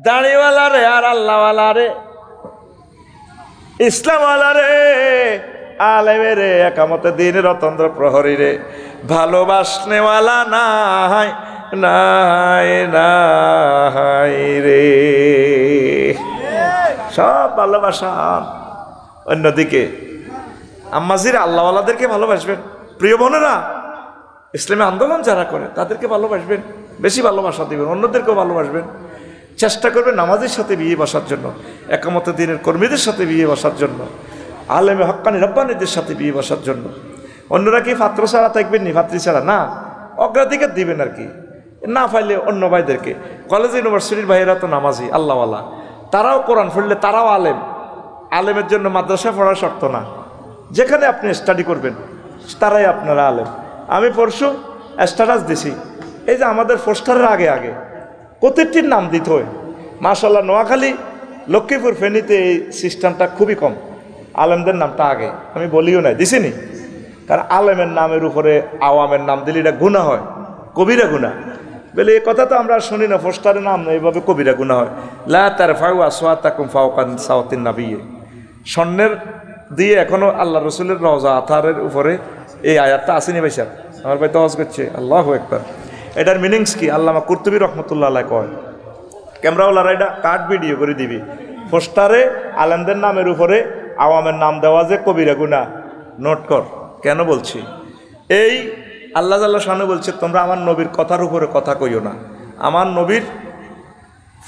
দাঁড়িওয়ালা রে আর আল্লাহওয়ালা রে ইসলামওয়ালা রে আলেমে রে একামতে দিন রতন্দ্র প্রহরী রে ভালোবাসনেওয়ালা নাই নাই নাই রে সব ভালোবাসা অন্যদিকে আম্মাজির আল্লাহওয়ালাদেরকে ভালোবাসবেন প্রিয় বোনেরা ইসলামী আন্দোলন যারা করে তাদেরকে ভালোবাসবেন বেশি ভালোবাসা দিবেন অন্যদেরকেও ভালোবাসবেন চেষ্টা করবেন নামাজের সাথে বিয়ে বসার জন্য একামতে দিনের কর্মীদের সাথে বিয়ে বসার জন্য আলেমে হক্কানি রব্বানিদের সাথে বিয়ে বসার জন্য। অন্যরা কি পাত্র ছাড়া থাকবেন নি, পাত্রী ছাড়া না, অগ্রাধিকার দিবেন আর কি। না পাইলে অন্য ভাইদেরকে, কলেজ ইউনিভার্সিটির ভাইয়েরা তো নামাজি আল্লাহওয়ালা, তারাও কোরআন পড়লে তারাও আলেম। আলেমের জন্য মাদ্রাসা পড়ার শর্ত না, যেখানে আপনি স্টাডি করবেন তারাই আপনারা আলেম। আমি পরশু স্ট্যাটাস দিছি, এই যে আমাদের পোস্টারের আগে আগে প্রতিটির নাম দিতে হয়। মাশাআল্লাহ নোয়াখালী, লক্ষ্মীপুর, ফেনীতে এই সিস্টেমটা খুবই কম, আলেমদের নামটা আগে। আমি বলিও নাই, দিছিনি, কারণ আলেমের নামের উপরে আওয়ামের নাম দিলে এটা গুনাহ হয়, কবিরা গুনাহ। বলে এই কথা তো আমরা শুনি না, পোস্টারে নাম না, এইভাবে কবিরা গুনাহ হয়। লা তারফাউ আসওয়াতাকুম ফাওকা সাওতিন নাবিয়্যি, স্বর্ণের দিয়ে এখনো আল্লাহ রসুলের রওজা আথারের উপরে এই আয়াতটা আসেনি ভাই সাহেব, আমার ভাই তওয়াজ করছে আল্লাহু আকবার। এটার মিনিংস কি? আল্লামা কুরতুবী রহমতুল্লাহ আলাইহি কয়, ক্যামেরাওয়ালারা এটা কাট ভিডিও করে দিবি, পোস্টারে আলেমদের নামের উপরে আওয়ামের নাম দেওয়া যে কবিরা গুনাহ। নোট কর কেন বলছি। এই আল্লাহ জাল্লাহ শানু বলছে, তোমরা আমার নবীর কথার উপরে কথা কইও না, আমার নবীর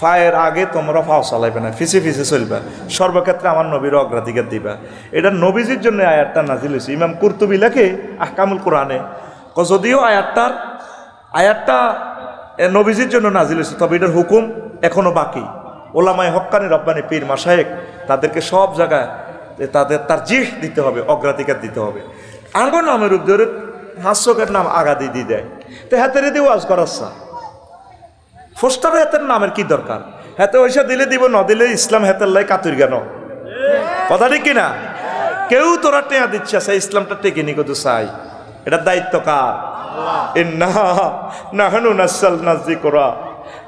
ফায়ের আগে তোমরা ফাও চালাইবে না, ফিসে ফিসে চলবে, সর্বক্ষেত্রে আমার নবীর অগ্রাধিকার দিবা। এটা নবীজির জন্য আয়াতটা নাজিল হয়েছে। ইমাম কুরতুবী লেখে আহকামুল কোরআনে, যদিও আয়াতটা নবীজির জন্য নাজিল হয়েছে, তবে এটার হুকুম এখনো বাকি। ওলামায়ে হক্কানি রব্বানি পীর মাশায়েখ তাদেরকে সব জায়গায় তার জিহ দিতে হবে, অগ্রাধিকার দিতে হবে। আঙ্গো নামের উপরে হাস্যকের নাম আগা দিয়ে দেয়, তো হাতের দিয়ে ওয়াজ করাচ্ছা ফোস্টারে হাতের নামের কি দরকার? হাতে ওইসা দিলে দিব, ন দিলে ইসলাম হাতের লাই কাতুর কেন? কথা ঠিক কিনা? কেউ তোরা টেয়া দিচ্ছে, সেই ইসলামটা টেকে নি কত চাই, এটার দায়িত্ব কার? নাহানু নাসালনা যিকরা,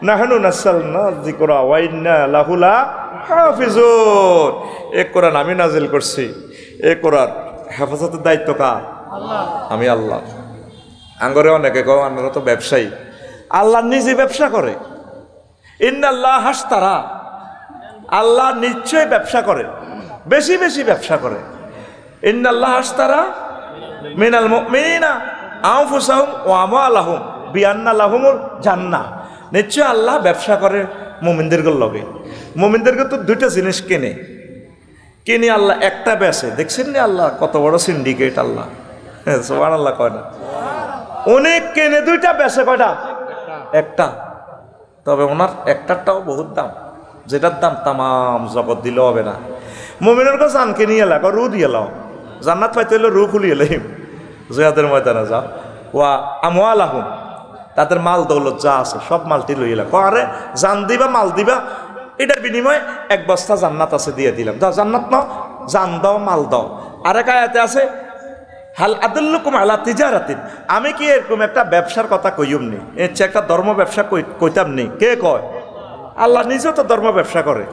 নাহানু নাসালনা যিকরা ওয়া ইন্না লাহু লাহাফিজুন। এ কোরআন আমি নাজিল করছি, এ কোরআন হেফাজতের দায়িত্ব কার? আমি আল্লাহ। আঙ্গরে অনেকে কও আপনারা তো ব্যবসায়ী, আল্লাহ নিজে ব্যবসা করে। ইন্নাল্লাহ হাসতারা, আল্লাহ নিশ্চয় ব্যবসা করে, বেশি বেশি ব্যবসা করে। ইন্নাল্লাহ হাসতারা মিনাল মুমিনিনা আনফুসাহুম ওয়া আমওয়ালাহুম বিআন্না লাহুমুল জান্নাহ। নিশ্চয় আল্লাহ ব্যবসা করে মুমিনদের লগে। মুমিনদেরকে তো দুইটা জিনিস কিনে আল্লাহ একটা বেচে। দেখছেন না আল্লাহ কত বড় সিন্ডিকেট আল্লাহ, সুবহানাল্লাহ কয় না? অনেক কেনে দুইটা বেচে, কয়টা? একটা। তবে ওনার একটারটাও বহুত দাম, যেটার দাম তামাম জগৎ দিলেও হবে না। মুমিনের কাছে আনকে নিয়ে এলাক রু দিয়ে এলাও, জান্নাত পাইতে হলে রু খুলিয়ে এলাম, জয়াদের ময়দানে যাও। ওয়া আমওয়ালাহুম, তাদের মাল দৌলত যা আছে সব মালটি লই এলাক। আরে জান দিবা, মাল দিবা, এটার বিনিময়ে এক বস্তা জান্নাত আছে দিয়ে দিলাম, দাও জান্নাত নাও, জান দাও, মাল দাও। আরেক আয়াতে আছে হাল আদুল্লুকুম আলা তিজারাতিন, আমি কি এরকম একটা ব্যবসার কথা কইম নি, এর চেয়ে একটা ধর্ম ব্যবসা কইতাম নি? কে কয়? আল্লাহ নিজেও তো ধর্ম ব্যবসা করে।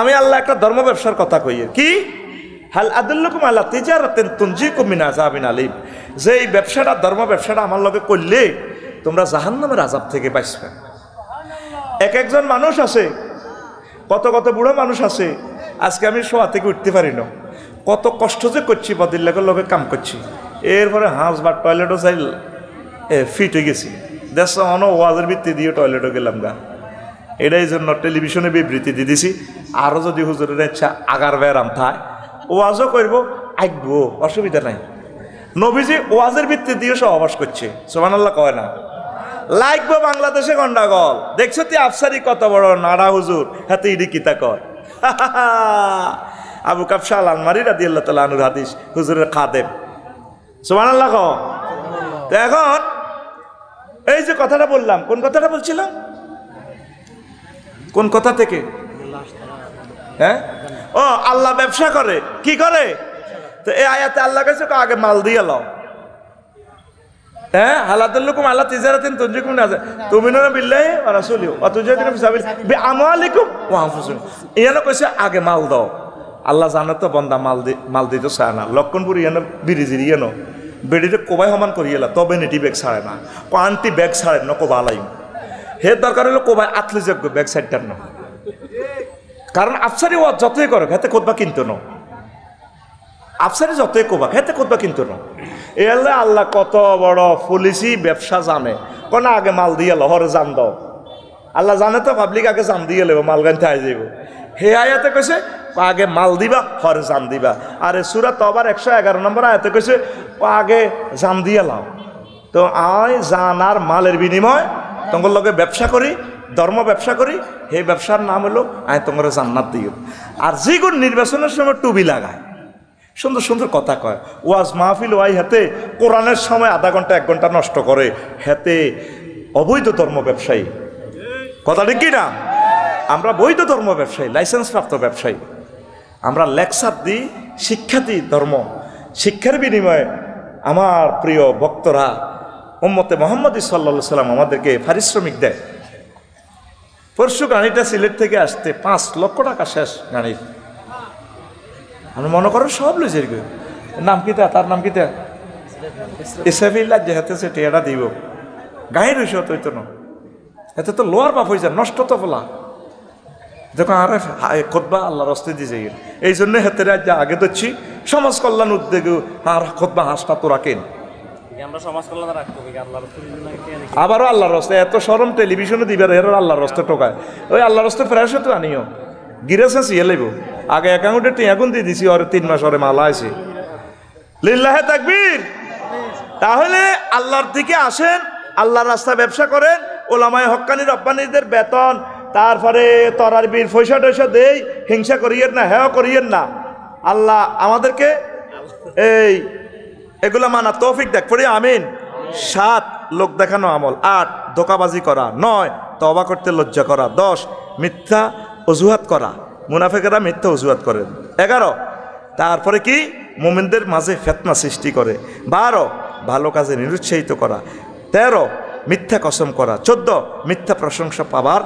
আমি আল্লাহ একটা ধর্ম ব্যবসার কথা কই, কি হাল আদুল্লুকুম আলা তিজারাতিন তুনজিকুম মিন আযাবিন আলীম, যে এই ব্যবসাটা, ধর্ম ব্যবসাটা আমার লগে করলে তোমরা জাহান্নামের আযাব থেকে বাঁচবে। এক একজন মানুষ আছে, কত কত বুড়ো মানুষ আছে, আজকে আমি শোয়া থেকে উঠতে পারি না, কত কষ্ট যে করছি, বদিল্লাকের লোকে কাম করছি, এরপরে হাঁস বা টয়লেটও চাই ফিট হয়ে গেছি। দেশ ওয়াজের ভিত্তি দিয়ে টয়লেটও গেলাম গা। এটাই জন্য টেলিভিশনে বিবৃতি দিয়ে দিছি, আরও যদি হুজুরের ইচ্ছা আগার ব্যারাম থায় ওয়াজও করব, আঁকবো, অসুবিধা নাই। নবীজি ওয়াজের ভিত্তি দিয়ে সহবাস করছে, সুবহানাল্লাহ কয় না? লাগবো বাংলাদেশে গন্ডাগোল। দেখছো তুই আফসারি কত বড় নাড়া হুজুর, হাতে ইডি কিতা কয়। আবু কাবশা আল আলমারি রাদিয়াল্লাহু তাআলা আনহুর হাদিস, হুজুরের খাদেম, সুবহানাল্লাহ কও। তো এখন এই যে কথাটা বললাম, কোন কথাটা বলছিলাম, কোন কথা থেকে? হ্যাঁ, ও আল্লাহ ব্যবসা করে, কি করে? তো এই আয়াতে আল্লাহ কাছে আগে মাল দিয়ে লাও। হ্যাঁ, হালাদুল্লুকুম আল্লাহ তিজারাতিন তুনজিকুম মিন আযাব তুমিনুনা বিল্লাহি ওয়া রাসূলিহি ওয়া তুজাহিদুনা ফি সাবিলিহি বিআমওয়ালিকুম ওয়া আনফুসিকুম। ইয়ানো কইছে আগে মাল দাও। আল্লাহ জানে তো বন্দা মাল দিতে চায় না। লক্ষণপুর ইয়ানো বিরিজির ইয়ানো বেডিতে কোবাই সমান করি এলা, তবে নেটি ব্যাগ ছাড়ে না, আন্টি ব্যাগ ছাড়ে না, কোবা আলাইম হে দরকার হলো কোবাই আতলে যোগ্য ব্যাগ সাইডটার না। কারণ আফসারি ওয়াজ যতই করো হেতে কোদবা কিনতো না, আফসারি যতই কোবা হেতে কোদবা কিনতো না। এ আল্লাহ আল্লাহ কত বড় পলিসি ব্যবসা জানে, কোন আগে মাল দিয়ে এলো, হরে জান দাও। আল্লাহ জানে তো পাবলিক আগে জান দিয়ে এলো, মাল গানতে আই যাইব। হে আয়াতে কইছে আগে মাল দিবা হরে জান দিবা। আরে সূরা তওবার 111 নম্বর আয়াতে কইছে আগে জান দিয়া লাও। তো আয় জান আর মালের বিনিময় তোমার লগে ব্যবসা করি, ধর্ম ব্যবসা করি, সেই ব্যবসার নাম হলো আয় তোমার জান্নাত দিও। আর যেগুলো নির্বাচনের সময় টুবি লাগায়, সুন্দর সুন্দর কথা কয়, ওয়াজ মাহফিল ওয়াই হাতে কোরআনের সময় আধা ঘন্টা 1 ঘন্টা নষ্ট করে, হাতে অবৈধ ধর্ম ব্যবসায়ী। কথা ঠিক কি না? আমরা বৈধ ধর্ম ব্যবসায়ী, লাইসেন্স প্রাপ্ত ব্যবসায়ী। আমরা লেকচার দিই, শিক্ষা দিই ধর্ম। শিক্ষার বিনিময়ে আমার প্রিয় ভক্তরা উম্মতে মুহাম্মদী সাল্লাল্লাহু আলাইহি সাল্লাম আমাদেরকে পারিশ্রমিক দেয়। পরশু গাড়িটা সিলেট থেকে আসতে 5 লক্ষ টাকা শেষ গাড়ির। আমি মনে করো সব লইছে নাম কিতা, তার নাম কিতা এসএফিল্লা যে হাতে সে টিয়াটা দিব গাড়ি রইছে তো না, এতে তো লোয়ার বাপ হয়ে যায়, নষ্ট তো বলা যখন আর খোদবা আল্লাহর রাস্তায় দিয়ে যাই। এই জন্য হাতে যা আগে ধরছি সমাজ কল্যাণ উদ্যোগে আর খোদবা হাঁসটা তো রাখেন, আবারও আল্লাহর রাস্তায় এত সরম টেলিভিশনে দিবার এর আল্লাহর রাস্তায় টোকায়। ওই আল্লাহর রাস্তায় ফ্রেশ তো আনিও গিরেছে সিয়ে লাইব। আগে অ্যাকাউন্টে টিয়াগুন দিয়ে দিছি, ওর 3 মাস ওরে মালা আছে। লিল্লাহে তাকবীর। তাহলে আল্লাহর দিকে আসেন, আল্লাহর রাস্তায় ব্যবসা করেন, ওলামায়ে হক্কানি রব্বানীদের বেতন, তারপরে তরারবির পয়সা টয়সা দেই, হিংসা করিয়েন না, হেয় করিয়েন না। আল্লাহ আমাদেরকে এই এগুলা মানা তৌফিক দেখ পড়ি আমিন। 7 লোক দেখানো আমল, 8 ধোঁকাবাজি করা, 9 তওবা করতে লজ্জা করা, 10 মিথ্যা অজুহাত করা, মুনাফিকেরা মিথ্যা অজুহাত করেন, 11 তারপরে কি মুমিনদের মাঝে ফিতনা সৃষ্টি করে, 12 ভালো কাজে নিরুৎসাহিত করা, 13 মিথ্যা কসম করা, 14 মিথ্যা প্রশংসা পাবার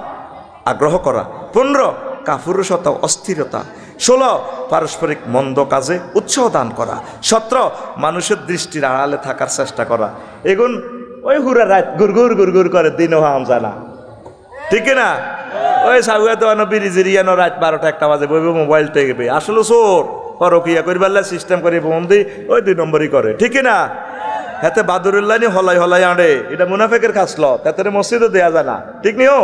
আগ্রহ করা, 15 কাপুরুষতা অস্থিরতা, 16 পারস্পরিক মন্দ কাজে উৎসাহ দান করা, 17 মানুষের দৃষ্টির আড়ালে থাকার চেষ্টা করা। এগুন ওই হুরা রাত গুরগুর গুরগুর করে, দিনও হাম যায় না, ঠিক না? ওই সাউয়া তো বিড়ি জিরিয়ানো রাত 12টা 1টা বাজে বইবে মোবাইল টেকবে, আসলে চোর পরকিয়া করিবার সিস্টেম করে বন্দি ওই 2 নম্বরই করে, ঠিক না? হাতে বাদুরুল্লাহ নি হলাই হলাই আড়ে, এটা মুনাফেকের খাসল, তাতে মসজিদও দেয়া যায় না, ঠিক নিও।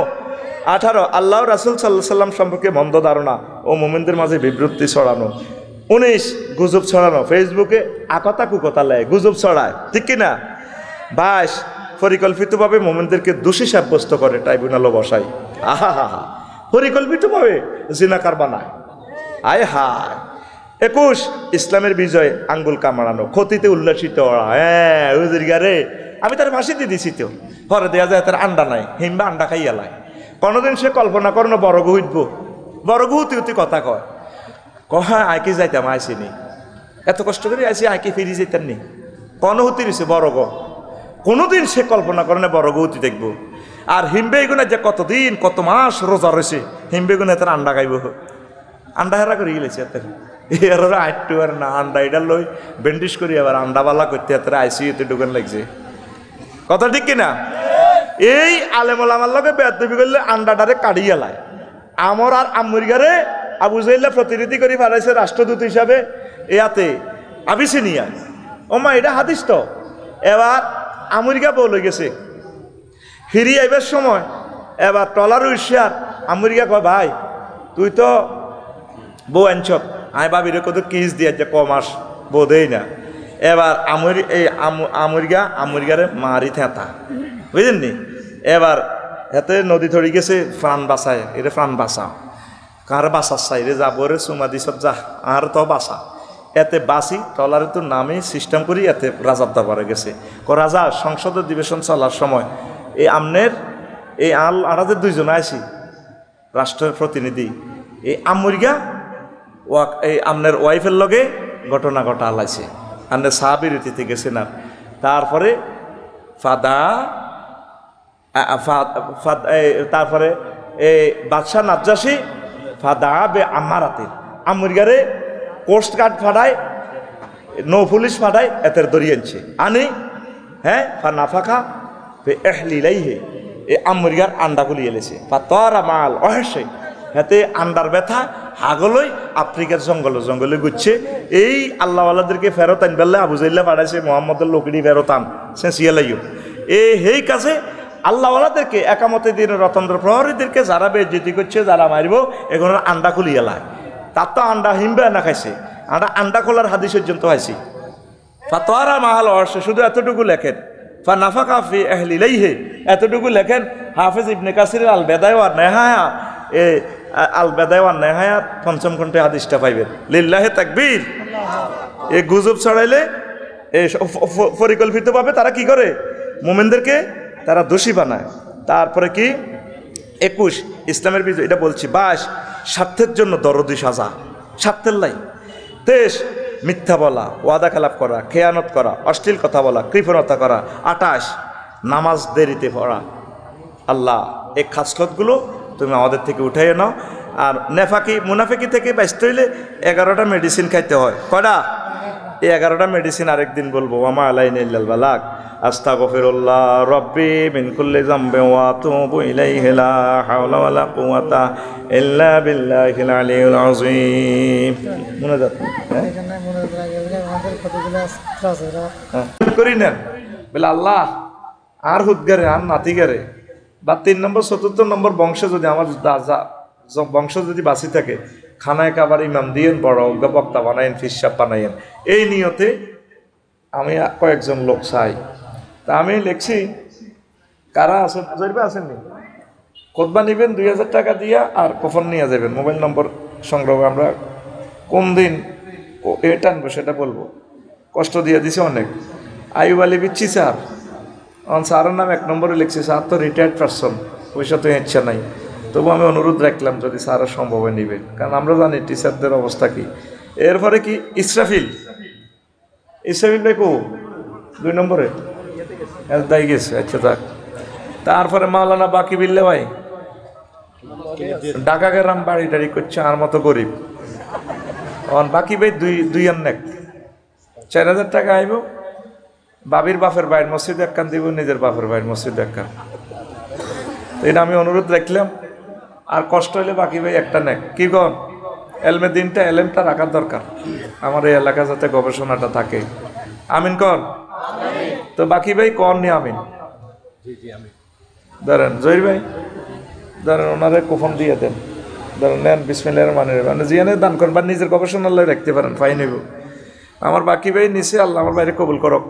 18 আল্লাহ রাসূল সাল্লাল্লাহু আলাইহি সাল্লাম সম্পর্কে মন্দ ধারণা ও মুমিনদের মাঝে বিভ্রান্তি ছড়ানো। 19 গুজব ছড়ানো, ফেসবুকে আকতা কুকতা লেয়, গুজব ছড়ায়, ঠিক কিনা? 22 পরিকল্পিতভাবে মুমিনদেরকে দোষী সাব্যস্ত করে, ট্রাইব্যুনালও বসায়, আহা হা হা, পরিকল্পিতভাবে জিনাকার বানায়, আয় হায়। 21 ইসলামের বিজয় আঙ্গুল কামড়ানো, ক্ষতিতে উল্লাসিত হওয়া, হ্যাঁ হুজুর গারে আমি তার ফাঁসি দিয়ে দিছি, তো পরে দেওয়া যায় তার আন্ডা নাই, হিমবা আন্ডা খাইয়া লাই। কোনোদিন সে কল্পনা করে না বড় গু উঠব, বড় গু উতি উতি কথা কয়, হ্যাঁ আইকে যাইতাম, আইসিনি এত কষ্ট করে আইসি, আইকে ফিরি যেতাম নি, কোনো হুতি রয়েছে বড় গো, কোনোদিন সে কল্পনা করে না বড় গু উতি দেখবো। আর হিমবে গুণে যে কতদিন কত মাস রোজা রয়েছে, হিমবে গুণে তার আন্ডা খাইব, আন্ডা হেরা করে গেলেছে এত এর আটটু আর না, আন্ডা এটা লই ব্যান্ডেজ করি আবার আন্ডাবালা করতে এত আইসিইউতে ঢুকান লাগছে, কথা ঠিক কিনা? এই আলেমল আমার লগে বেয়াদবি করলে আন্ডাটারে কাটিয়ে লায়। আমর আর আমেরিকারে আবু জাহেল প্রতিনিধি করে বাড়াইছে রাষ্ট্রদূত হিসাবে ইয়াতে আবিসিনিয়া। ও মা এটা হাদিস তো। এবার আমেরিকা বউ লই গেছে, ফিরি আইবার সময় এবার টলার উইশার আমেরিকা কয় ভাই তুই তো বউ আনছ, আয় বাবিরে কত কিস দিয়ে যে কমাস বউ দেই না। এবার আমেরিকারে মারি থেতা, বুঝলেন নি? এবার এতে নদী ধরে গেছে, প্রাণ বাঁচায়, এরে প্রাণ বাঁচাও, কার বাঁচার চাই রে যাবো রে চুমা দিস যা আর তো বাঁচা। এতে বাঁচি টলারে তো নামে সিস্টেম করি, এতে রাজার দরবারে গেছে, রাজা সংসদ অধিবেশন চলার সময় এই আমনের এই আড়াতে 2 জন আইসি রাষ্ট্রের প্রতিনিধি, এই আমেরিকা এই আমনের ওয়াইফের লগে ঘটনা ঘটা আলাইছে, আমনের সাহাবিরতিতে গেছে না। তারপরে তারপরে এই বাদশাহ নাজ্জাসী ফাদা বে আমারাতে আমেরিকারে কোস্ট গার্ড ফাটায়, নৌ পুলিশ ফাটায়, এতের দড়িয়ে আনছে আনি, হ্যাঁ নাফাখা এহলিলাইহে এই আমেরিকার আন্ডাগুলি এলেছে তরা মাল অহেসে, হাতে আন্ডার ব্যথা হাগলই আফ্রিকার জঙ্গলে জঙ্গলে ঘুরছে। এই আল্লাহওয়ালাদেরকে ফেরত আনবেলে আবু জাহেল পাঠাইছে মোহাম্মদের লোকড়ি ফেরত আন সে সিয়ালাইও এই হেই কাছে আল্লাহ ওনাদেরকে একামতে দিন রতন্দ্র প্রহরীদেরকে যারা বেজ্জতি করছে, যারা মারব, এগুলো আন্ডা খুলিয়ে লায়। তার তো আন্ডা হিমবে না খাইছে, আন্ডা খোলার হাদিস পর্যন্ত হয়েছি। ফাতোয়ারা মাহাল অর্শ শুধু এতটুকু লেখেন, ফা নাফাকা ফি আহলিলাইহি এতটুকু লেখেন। হাফেজ ইবনে কাসির আল বেদায় ওয়ান নেহায়া আল বেদায় ওয়ান নেহায়াত পঞ্চম খণ্ডে হাদিসটা পাইবেন। লিল্লাহি তাকবীর। এই গুজব ছড়াইলে পরিকল্পিতভাবে তারা কি করে, মোমেনদেরকে তারা দোষী বানায়। তারপরে কি 21 ইসলামের বিজয়, এটা বলছি। 22 স্বার্থের জন্য দরদি সাজা, স্বার্থের লাই। 23 মিথ্যা বলা, ওয়াদা খেলাপ করা, খেয়ানত করা, অশ্লীল কথা বলা, কৃপণতা করা। 28 নামাজ দেরিতে পড়া। আল্লাহ এই খাসলতগুলো তুমি আমাদের থেকে উঠাইয়ে নাও। আর নেফাকি মুনাফিকি থেকে বাঁচতে হইলে 11টা মেডিসিন খাইতে হয়। কয়টা? এই 11টা মেডিসিন আরেকদিন বলবো। ওয়ামা আলাইনা ইল্লাল বালাগ। আস্তাগফিরুল্লাহ রব্বি মিন কুল্লি যামবিন ওয়া আতুবু ইলাইহি লা হাওলা ওয়ালা কুওয়াতা ইল্লা বিল্লাহিল আলিয়্যিল আযীম। মুনাজাত এখানে মুনাজাত গেলে আমাদের কতগুলো আছে করি নেন বলে আল্লাহ আর হুদগারে আর নাতিগারে বা 3 নম্বর 4 নম্বর বংশ যদি আমার বংশ যদি বাঁচি থাকে, খানায় কাবার ইমাম দিয়েন, বড় বক্তা বানাইন, ফিসাব বানাইন। এই নিয়তে আমি কয়েকজন লোক চাই। তা আমি লিখছি, কারা আছেন জরিপে আসেননি, খোদবা নেবেন 2000 টাকা দিয়া, আর কফন নিয়ে যাবেন। মোবাইল নম্বর সংগ্রহ আমরা কোন দিন এটা আনবো সেটা বলবো। কষ্ট দিয়ে দিছে অনেক। আইয়ুব আলী বিচ্ছি স্যার, স্যারের নাম 1 নম্বরে লিখছি। স্যার তো রিটায়ার্ড পারসন, পয়সা তো ইচ্ছা নাই। তবু আমি অনুরোধ রাখলাম যদি স্যারের সম্ভব হয় নিবেন, কারণ আমরা জানি টিচারদের অবস্থা কি। এরপরে কি ইসরাফিল ভাই কো 2 নম্বরে দায়ী গেছে। আচ্ছা থাক। তারপরে মাওলানা বাকি বিল্লে ভাই ঢাকা গেরাম বাড়ি টাড়ি করছে, আর মতো গরিব। বাকি ভাই দুই আন্নেক 4000 টাকা আইব। বাবির বাপের বাইর মসজিদ একখান দিব, নিজের বাপের বাইর মসজিদ একখান। তো এটা আমি অনুরোধ রাখলাম। আর কষ্ট হইলে বাকি ভাই একটা নেক। কি গন এলমে দিনটা এলেমটা রাখার দরকার, আমার এই এলাকা যাতে গবেষণাটা থাকে। আমিন কন। তো বাকি ভাই কন নি আমিন। ধরেন জহির ভাই, ধরেন ওনারে কুফন দিয়ে দেন, ধরেন নেন বিসমিল্লাহির রহমানির রহিম, জিয়ানে দান করেন বা নিজের গবেষণার লাই রাখতে পারেন, ফাইন হইব। আমার বাকি ভাই নিচে আল্লাহ আমার বাইরে কবুল করক।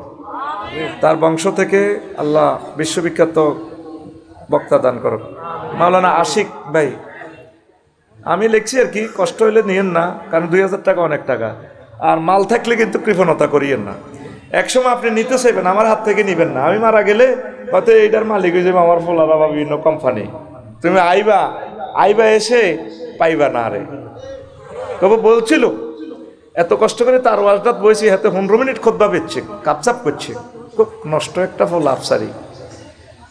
তার বংশ থেকে আল্লাহ বিশ্ববিখ্যাত বক্তা দান করক। মাওলানা আশিক ভাই, আমি লিখছি আর কি, কষ্ট হইলে নিয়েন না, কারণ 2000 টাকা অনেক টাকা। আর মাল থাকলে কিন্তু কৃপণতা করিয়েন না। একসময় আপনি নিতে চাইবেন, আমার হাত থেকে নিবেন না। আমি মারা গেলে হয়তো এইটার মালিক হয়ে যাবে আমার ফোলারা বা বিভিন্ন কোম্পানি। তুমি আইবা এসে পাইবা না। আরে তবে বলছিল এত কষ্ট করে তার ওয়াজটাত বইছি, হাতে 15 মিনিট খোদবা বেচছে, কাপচাপ করছে, খুব নষ্ট একটা ফল আফসারি।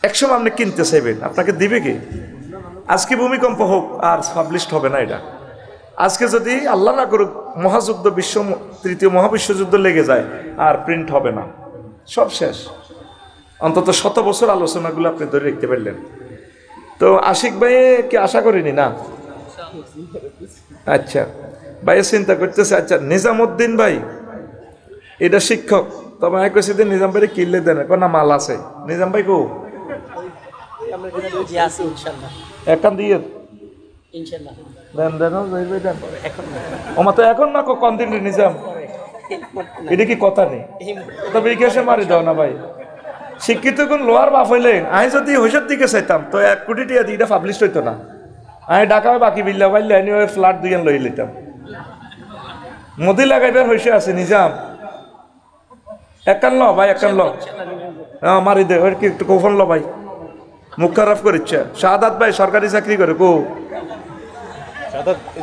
একসময় আপনি কিনতে চাইবেন, আপনাকে দিবে কি? আজকে ভূমিকম্প হোক আর পাবলিশড হবে না এটা। আজকে যদি আল্লাহ না করুক মহাযুদ্ধ, তৃতীয় মহাবিশ্বযুদ্ধ লেগে যায়, আর প্রিন্ট হবে না, সব শেষ। অন্তত 100 বছর আলোচনাগুলো আপনি ধরে রাখতে পারলেন। তো আশিক ভাই কি আশা করিনি না? আচ্ছা ভাই চিন্তা করতেছে। আচ্ছা নিজামুদ্দিন ভাই এটা শিক্ষক, তবে আমি কইছি যে নিজাম ভাই কিনলে দেন, না মাল আছে। নিজাম ভাই কো এখন দিয়ে এখন না কন দিন নিজাম, এটা কি কথা নেই? তবে ইতিহাসে মারি দাও না ভাই। শিক্ষিত কোন লোহার বাপ হইলেন, আমি যদি হইসার দিকে চাইতাম তো 1 কোটি টাকা দিয়ে এটা পাবলিশ হইতো না। আমি ঢাকা বাকি বিল্লা পাইলে আমি ওই ফ্ল্যাট 2 লই লইতাম। মোদি লাগাইবার হয়েছে আছে নিজাম, একান ল ভাই, একান ল মারি দে। ওর কি একটু কৌফল ল ভাই, মুখ খারাপ করিচ্ছে। শাহাদাত ভাই সরকারি চাকরি করে কো?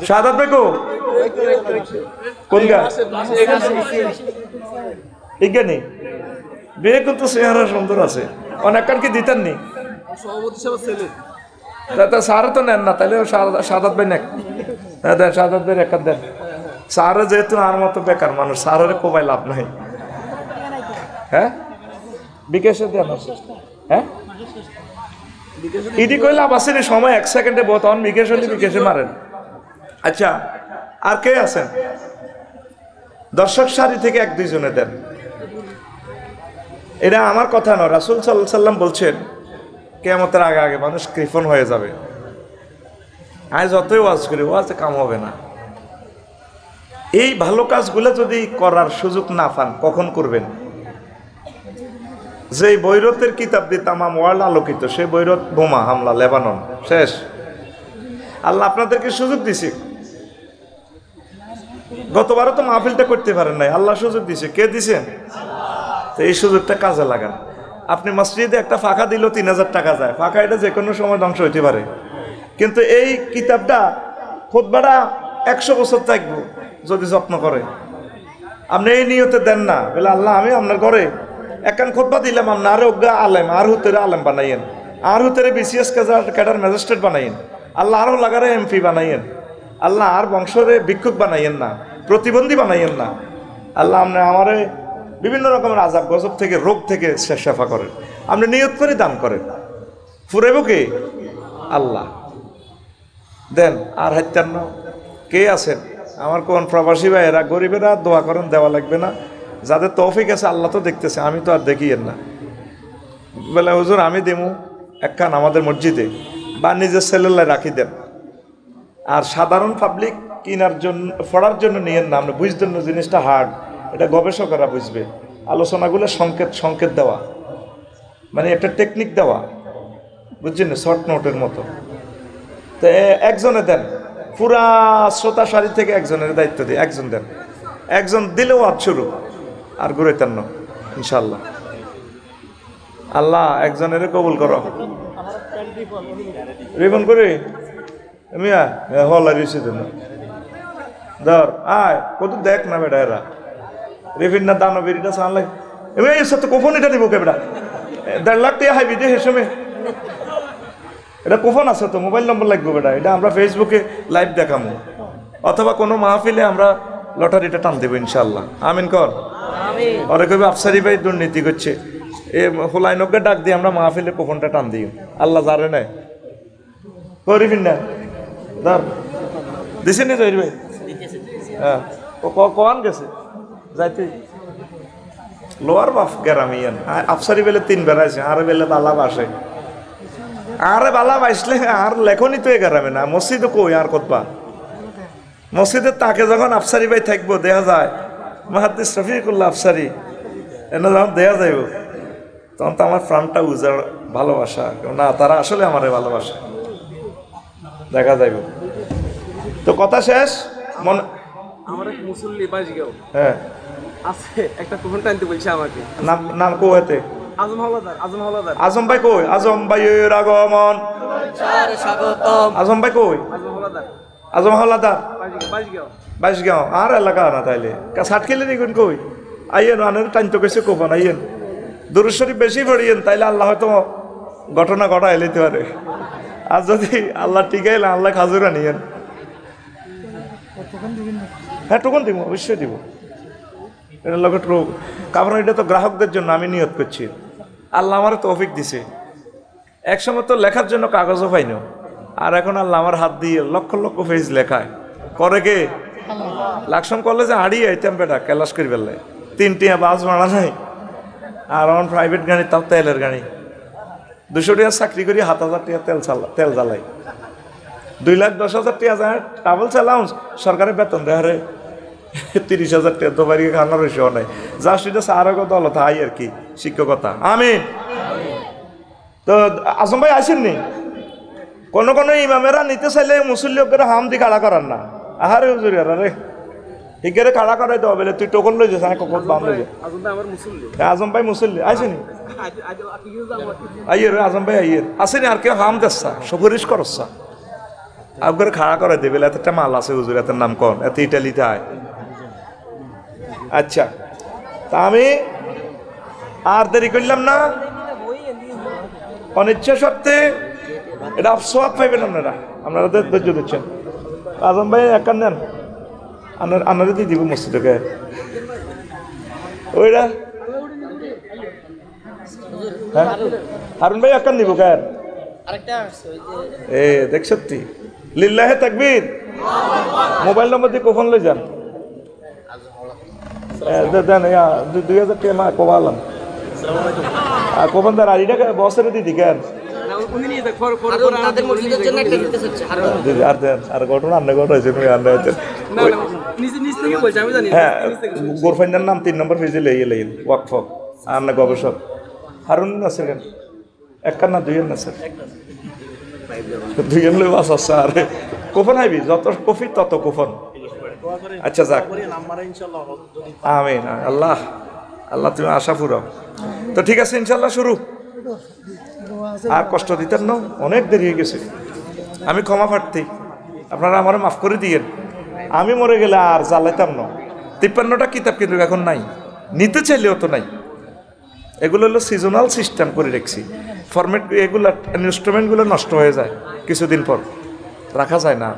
শাহাদাত ভাই কো কোন গা? এখানে বিয়ে কিন্তু চেহারা সুন্দর আছে। অনেক কি দিতেন নি? সারে তো নেন না, তাহলে শাহাদাত ভাই নেক দেন, শাহাদাত ভাই একান দেন। সারে যেহেতু আর মতো বেকার মানুষ, সারের কোবাই লাভ নাই। হ্যাঁ বিকাশে দেন। হ্যাঁ ইডি কই লাভ আছে নি? সময় 1 সেকেন্ডে বহুত, বিকাশ হলে বিকাশে মারেন। আচ্ছা আর কে আছেন? দর্শক সারি থেকে 1-2 জনে দেন। এটা আমার কথা নয়, রাসূল সাল্লাল্লাহু আলাইহি ওয়াসাল্লাম বলছেন কিয়ামতের আগে আগে মানুষ কৃপণ হয়ে যাবে। আজ যতই ওয়াজ করি ওয়াজে কাম হবে না। এই ভালো কাজগুলো যদি করার সুযোগ না পান কখন করবেন? যে বৈরতের কিতাব দিয়ে তামাম ওয়ার্ল্ড আলোকিত, সেই বৈরত বোমা হামলা লেবানন শেষ। আল্লাহ আপনাদেরকে সুযোগ দিছে। গতবারও তো মাহফিলটা করতে পারেন নাই, আল্লাহ সুযোগ দিছে। কে দিছেন? তো এই সুযোগটা কাজে লাগান। আপনি মসজিদে একটা ফাঁকা দিল 3000 টাকা যায়, ফাঁকা এটা যে কোনো সময় ধ্বংস হইতে পারে। কিন্তু এই কিতাবটা খুতবাটা 100 বছর থাকবো যদি যত্ন করে। আপনি এই নিয়তে দেন না, বলে আল্লাহ আমি আপনার ঘরে একখান খুতবা দিলাম, আপনি আরো অজ্ঞা আলেম, আর হুতেরে আলেম বানাইয়েন, আর হুতেরে BCS ক্যাডার ম্যাজিস্ট্রেট বানাইয়েন, আল্লাহ আরো লাগারে MP বানাইয়েন, আল্লাহ আর বংশরে ভিক্ষুক বানাইয়েন না, প্রতিবন্ধী বানাইয়েন না। আল্লাহ আপনি আমারে বিভিন্ন রকমের আযাব গজব থেকে, রোগ থেকে শেফা করেন। আপনি নিয়ত করে দান করেন। ফুরাইব কে? আল্লাহ। দেন। আর হাইতার না কে আছেন? আমার কোন প্রবাসী ভাইয়েরা গরিবেরা দোয়া করেন, দেওয়া লাগবে না। যাদের তৌফিক আছে আল্লাহ তো দেখতেছে, আমি তো আর দেখিয়েন না। বলে হুজুর আমি দেবো একখান আমাদের মসজিদে, বা নিজের সেলুলায় রাখি দেন। আর সাধারণ পাবলিক কিনার জন্য, পড়ার জন্য নিয়েন না। আপনি বুঝতেন না জিনিসটা হার্ড, এটা গবেষকরা বুঝবে। আলোচনাগুলো সংকেত দেওয়া, মানে একটা টেকনিক দেওয়া, বুঝছেন না, শর্ট নোটের মতো। তো একজনে দেন, পুরা শ্রোতা সারি থেকে একজনের দায়িত্ব দিয়ে একজন দেন। একজন দিলেও আজ শুরু, আর ঘুরাইতেন না ইনশাল্লাহ। আল্লাহ একজনের কবুল করো। রিবন করে মিয়া হল আর ধর আয় কত দেখ না বেটা, এরা রিফিন না দানো বেরিটা সান লাগে এমনি সত্য কখন এটা দিব কে বেটা 1.5 লাখ টাকা হাইবি দে হেসমে। এটা কুফন আছে তো, মোবাইল নম্বর লাগবে বেটা। এটা আমরা ফেসবুকে লাইভ দেখাবো, অথবা কোনো মাহফিলে আমরা লটারিটা টান দেবো ইনশাল্লাহ। আমিন কর। ওরা কবে আফসারি ভাই দুর্নীতি করছে, এ হুলাইনকে ডাক দিয়ে আমরা মাহফিলে কুফনটা টান দিই। আল্লাহ জানে নাই করিফিন না ধর দিছে নি জহির ভাই? হ্যাঁ কন গেছে যাইতে লোয়ার বাফ গ্রামিয়ান আফসারি বেলে 3 বেড়াইছে, আর বেলে বালা বাসে, আরে বালা বাইসলে আর লেখনি তো এগারামে না। মসজিদে কই আর কতবা মসজিদে তাকে যখন আফসারি ভাই থাকবো দেখা যায়, মুহাদ্দিস শফিকুল্লাহ আফসারি এনে যখন দেয়া যাইব, তখন তো আমার প্রাণটা উজাড় ভালোবাসা না, তারা আসলে আমারে ভালোবাসা দেখা যাইব। তো কথা শেষ। মনে আমার এক মুসল্লি বাসগাঁও হ্যাঁ আছে, একটা কুপন টানতে বলছে আমাকে। নাম কোয়াতে আজম হাওলাদার। আজম হাওলাদার। আজম ভাই কই? আজম ভাইয়ের আগমন। স্বাগতম। আজম ভাই কই? আজম হাওলাদার। আজম হাওলাদার বাসগাঁও। বাইশগাঁও আর এলাকা না তাইলে ষাট খেলে নিগুন কই আইয়েন আনের টাইনতো কেসে কোপন আইয়েন দুরূদ শরীফ বেশি পড়িয়েন, তাইলে আল্লাহ হয়তো ঘটনা ঘটাই লইতে পারে। আর যদি আল্লাহ টিকাইলে আল্লাহ খাজুরা নিয়েন। হ্যাঁ টোকন দিব, অবশ্যই দিব। এটা লোক কারণ এটা তো গ্রাহকদের জন্য আমি নিয়ত করছি। আল্লাহ আমার তৌফিক দিছে। একসময় তো লেখার জন্য কাগজও পাইনি, আর এখন আল্লাহ আমার হাত দিয়ে লক্ষ লক্ষ পেজ লেখায় করে কে লাকসাম কলেজে হারিয়ে আইতাম বেটা ক্লাস করি বেলায় 3টি বাস ভাড়া নাই, আর আমার প্রাইভেট গাড়ি, তাও তেলের গাড়ি। 200 টাকা চাকরি করি 7,000 টাকা তেল জ্বালাই, 2,10,000 টাকা যায় ট্রাভেল চালাউন্স। সরকারের বেতন দেয় রে 30,000 টাকা, তো বাড়ি খানার রয়েছেও নাই। যা সেটা সারক দলত হাই আর কি শিক্ষকতা। আমিন। তো আজম ভাই আসেননি? কোনো কোনো ইমামেরা নিতে চাইলে মুসল্লিকেরা হাম দি কাড়া করার না। আহারে হুজুর রে হিগেরে কাড়া করাই দেওয়া বেলে তুই টোকন লই যাস, কখন বাম লই যা। আজম ভাই মুসল্লি আইসেনি? আইয়ের আজম ভাই আইয়ের আসেনি? আর কেউ হাম দেসা সুপারিশ করসা আপনার খাড়া করাই দেবে। এতটা মাল আছে হুজুর, এত নাম কন, এত ইটালিতে আয়। আচ্ছা তা আমি আর দেরি করলাম না, অনিচ্ছা সত্ত্বে এটা সব পাইবেন আপনারা, আপনারা ধৈর্য দিচ্ছেন। আজম ভাই একান নেন, আপনারা দিয়ে দিব মসজিদকে ওইটা। হ্যাঁ হারুন ভাই একান দিব কেন? এ দেখ সত্যি লিল্লাহে তাকবীর। মোবাইল নম্বর দিয়ে কখন লই যান দেন 2,000 টাকা মা কবালাম কখন তার আড়িটা বসের দিদি কেন উনি নিয়ে যাক পরে পরে হারুন তাদের মসজিদের জন্য একটা দিতে চাচ্ছে হারুন আর দেন আর ঘটনা আন্না ঘটনা হয়েছে তুমি আন্না হয়েছে না না নিচে নিচ থেকে বলছি আমি জানি হ্যাঁ নিচ থেকে শুনছি। গোরফাইন্ডার নাম 3 নম্বর পেজে লেই ওয়াকফ আন্না গবেষক হারুন নাসির কেন একখান না দুইয়ের নাসির দুইয়ের লই বাস আছে আর কোফন আইবি যত কফি তত কোফন আচ্ছা যাক আমিন আল্লাহ আল্লাহ তুমি আশা পুরো তো ঠিক আছে ইনশাল্লাহ শুরু আর কষ্ট দিতেন না অনেক দেরি হয়ে গেছে আমি ক্ষমা প্রার্থী আপনারা আমার মাফ করে দিয়েন আমি মরে গেলে আর জ্বালাইতাম না 53টা কিতাব কিন্তু এখন নাই নিতে চাইলেও তো নাই এগুলো হলো সিজনাল সিস্টেম করে রাখছি ফরম্যাট এগুলো ইনস্ট্রুমেন্টগুলো নষ্ট হয়ে যায় কিছুদিন পর রাখা যায় না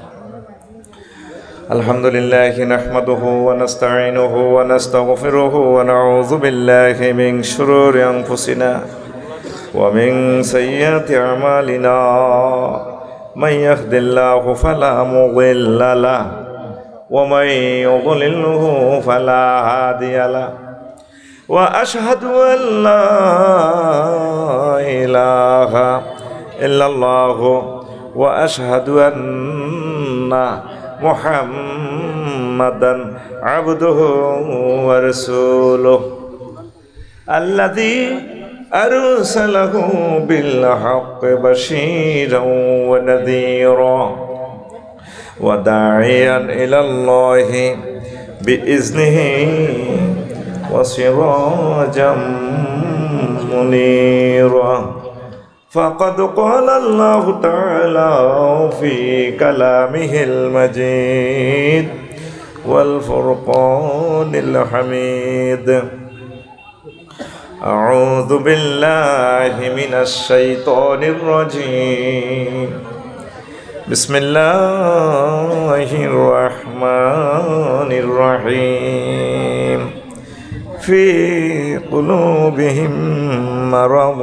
আলহামদুলিল্লাহ নাহমাদুহু ওয়া নাস্তাঈনুহু ওয়া নাস্তাগফিরুহু ওয়া নাউযু বিল্লাহি মিন শুরুরি আনফুসিনা ওয়া মিন সাইয়্যাতি আমালিনা মান ইয়াহদিল্লাহু ফালা মুদিল্লা লাহু ওয়া মান ইউদ্লিলহু ফালা হাদিয়া লাহু وأشهد أن لا إله إلا الله وأشهد أن محمدا عبده ورسوله الذي أرسله بالحق بشيرا ونذيرا وداعيا إلى الله بإذنه وسراجا منيرا فقد قال الله تعالى في كلامه المجيد والفرقان الحميد أعوذ بالله من الشيطان الرجيم بسم الله الرحمن الرحيم في قلوبهم مرض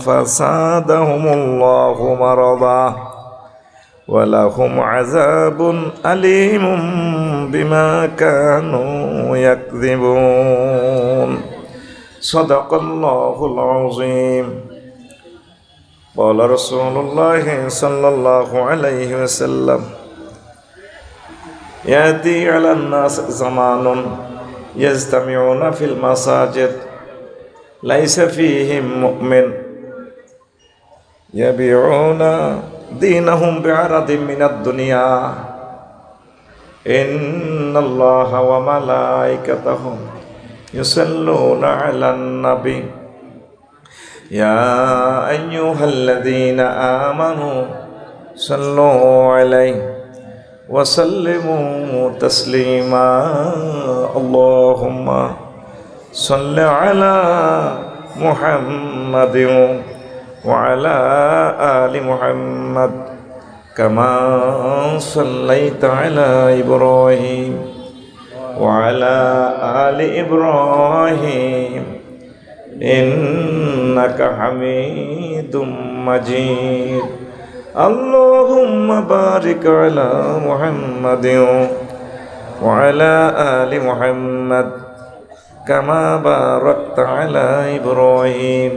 فزادهم الله مرضا ولهم عذاب أليم بما كانوا يكذبون صدق الله العظيم قال رسول الله صلى الله عليه وسلم يأتي على الناس زمان يجتمعون في المساجد ليس فيهم مؤمن يبيعون دينهم بعرض من الدنيا إن الله وملائكته يصلون على النبي يا أيها الذين آمنوا صلوا عليه وسلموا تسليما اللهم صل على محمد وعلى آل محمد كما صليت على إبراهيم وعلى آل إبراهيم إنك حميد مجيد اللهم بارك على محمد وعلى آل محمد كما باركت على إبراهيم